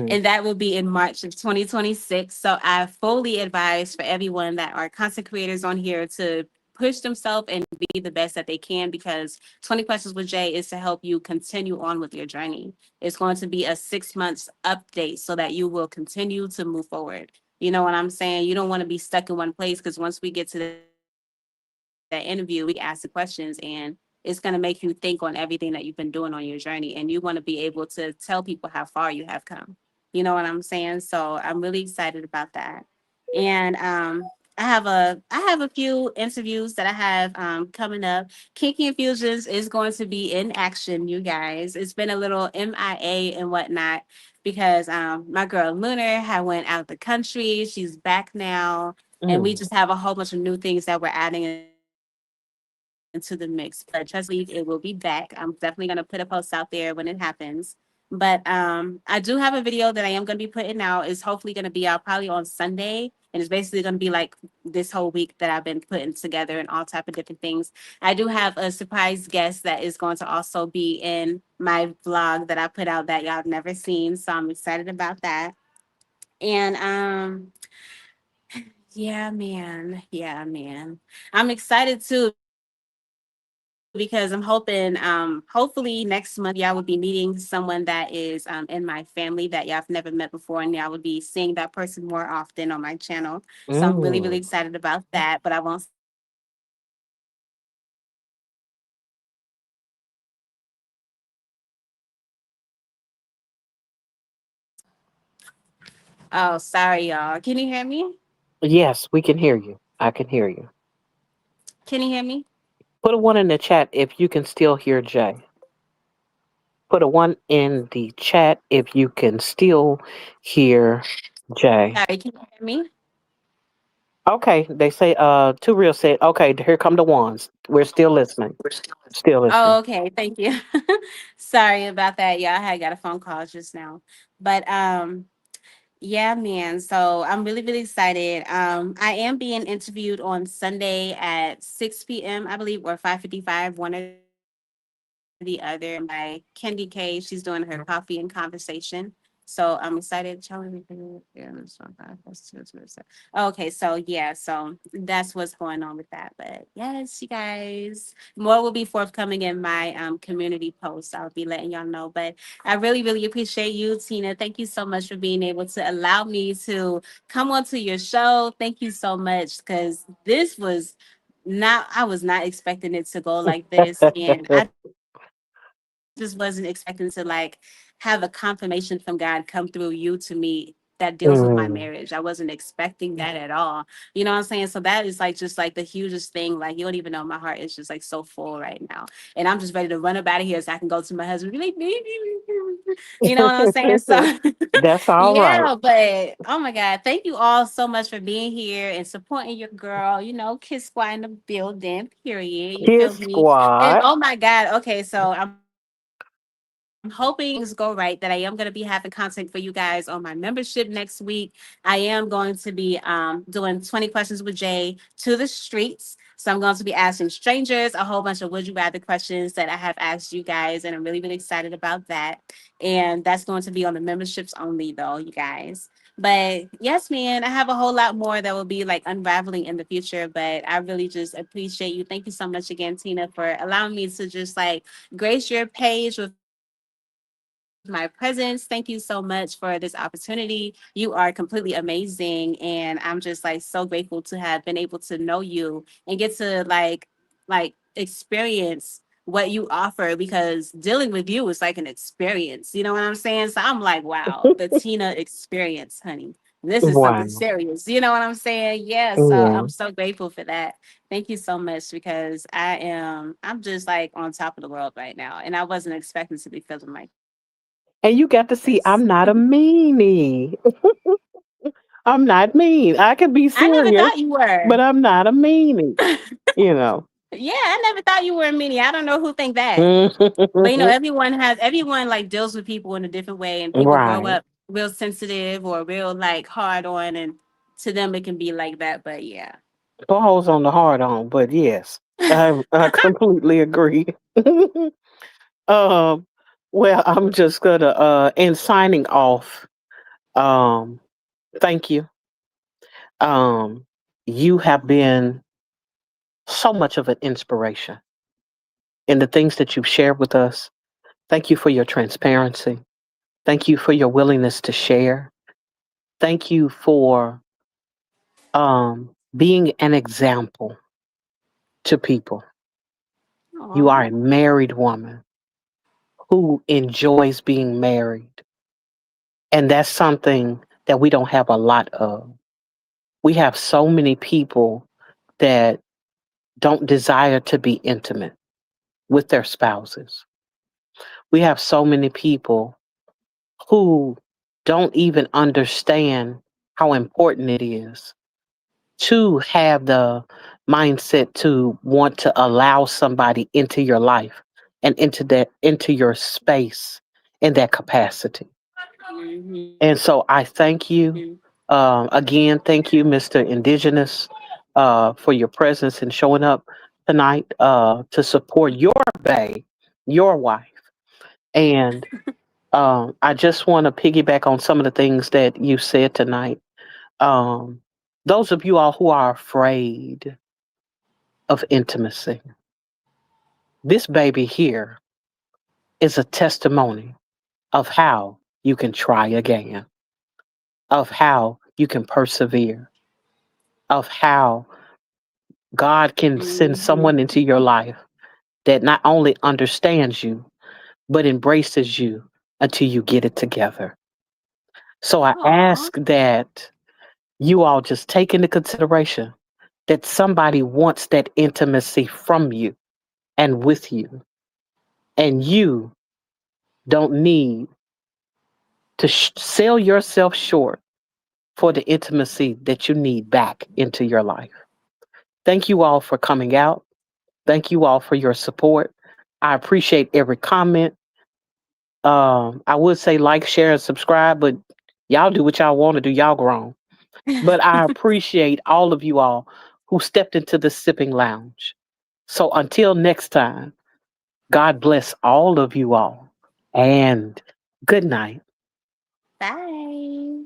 And that will be in March of 2026. So I fully advise for everyone that are content creators on here to push themselves and be the best that they can, because 20 questions with Jay is to help you continue on with your journey. It's going to be a 6 months update so that you will continue to move forward. You know what I'm saying? You don't want to be stuck in one place, because once we get to that interview, we ask the questions and it's going to make you think on everything that you've been doing on your journey. And you want to be able to tell people how far you have come. You know what I'm saying? So I'm really excited about that. And I have a few interviews that I have coming up. Kinky Infusions is going to be in action, you guys. It's been a little MIA and whatnot, because my girl Lunar had went out the country. She's back now, and we Mm. just have a whole bunch of new things that we're adding into the mix. But trust me, it will be back. I'm definitely gonna put a post out there when it happens. But I do have a video that I am going to be putting out. It's hopefully going to be out probably on Sunday, and it's basically going to be like this whole week that I've been putting together and all type of different things. I do have a surprise guest that is going to also be in my vlog that I put out that y'all have never seen, so I'm excited about that. And yeah, man, I'm excited too, because I'm hoping hopefully next month y'all will be meeting someone that is in my family that y'all have never met before, and y'all will be seeing that person more often on my channel. So I'm really, really excited Mm. about that, but I won't say too much about that right now. But I'm excited to meet you guys. Oh, sorry, y'all. Can you hear me? Yes, we can hear you. I can hear you. Can you hear me? Put a one in the chat if you can still hear Jay. Put a one in the chat if you can still hear Jay. Sorry, can you hear me? Okay, they say Two Real said, okay, here come the ones. We're still listening. Still listening. Oh, okay. Thank you. Sorry about that. Yeah, I had got a phone call just now. But yeah, man. So I'm really, really excited. I am being interviewed on Sunday at 6 p.m., I believe, or 5:55, one or the other, by Candy K. She's doing her coffee and conversation. So I'm excited. Okay, so yeah, so that's what's going on with that. But yes, you guys, more will be forthcoming in my community post. I'll be letting y'all know. But I really, really appreciate you, Tina. Thank you so much for being able to allow me to come onto your show. Thank you so much, because this was not, I was not expecting it to go like this. And I just wasn't expecting to like have a confirmation from God come through you to me that deals with my marriage. I Mm. wasn't expecting that at all. You know what I'm saying? So that is like just like the hugest thing. Like, you don't even know, my heart is just like so full right now. And I'm just ready to run up out of here so I can go to my husband and be like, you know what I'm saying? So That's all right. yeah, but oh my God, thank you all so much for being here and supporting your girl. You know, Kiss Squad in the building, period. You feel Kiss me? And Squad. oh my God, okay, so I'm hoping if things go right that I am going to be having content for you guys on my membership next week. I am going to be doing 20 questions with Jay to the streets. So I'm going to be asking strangers a whole bunch of would you rather questions that I have asked you guys, and I'm really, really excited about that. And that's going to be on the memberships only, though, you guys. But yes, man, I have a whole lot more that will be like unraveling in the future. But I really just appreciate you. Thank you so much again, Tina, for allowing me to just like grace your page with my presence. Thank you so much for this opportunity. You are completely amazing. And I'm just like so grateful to have been able to know you and get to like experience what you offer, because dealing with you is like an experience. You know what I'm saying? So I'm like, wow, the Tina experience, honey. This is something Wow. serious. You know what I'm saying? Yeah. So Yeah. I'm so grateful for that. Thank you so much, because I'm just like on top of the world right now. And I wasn't expecting to be feeling like this. And you got to see I'm not a meanie. I'm not mean. I can be I never thought serious, you were. but I'm not a meanie, you know. Yeah, I never thought you were a meanie. I don't know who think that. But you know, Mhm. everyone like deals with people in a different way, and people grow Right. up real sensitive or real like hard on, and to them it can be like that. But yeah. Balls on the hard on, but yes, I completely agree. um, well, I'm just gonna in signing off. Um, thank you. Um, you have been so much of an inspiration in the things that you've shared with us. Thank you for your transparency. Thank you for your willingness to share. Thank you for being an example to people. You are Aw. a married woman who enjoys being married. And that's something that we don't have a lot of. We have so many people that don't desire to be intimate with their spouses. We have so many people who don't even understand how important it is to have the mindset to want to allow somebody into your life and into your space in that capacity. And Mm-hmm. so I thank you again. Thank you, Mr. Indigenous, for your presence and showing up tonight to support your bae, your wife. And I just want to piggyback on some of the things that you said tonight. Um, those of you all who are afraid of intimacy, this baby here is a testimony of how you can try again, of how you can persevere, of how God can send someone Mm-hmm. into your life that not only understands you, but embraces you until you get it together. So I Aw. ask that you all just take into consideration that somebody wants that intimacy from you and with you, and you don't need to sell yourself short for the intimacy that you need back into your life. Thank you all for coming out. Thank you all for your support. I appreciate every comment. I would say like, share, and subscribe, but y'all do what y'all want to do. Y'all grown. But I appreciate all of you all who stepped into the sipping lounge. So until next time, God bless all of you all and good night. Bye.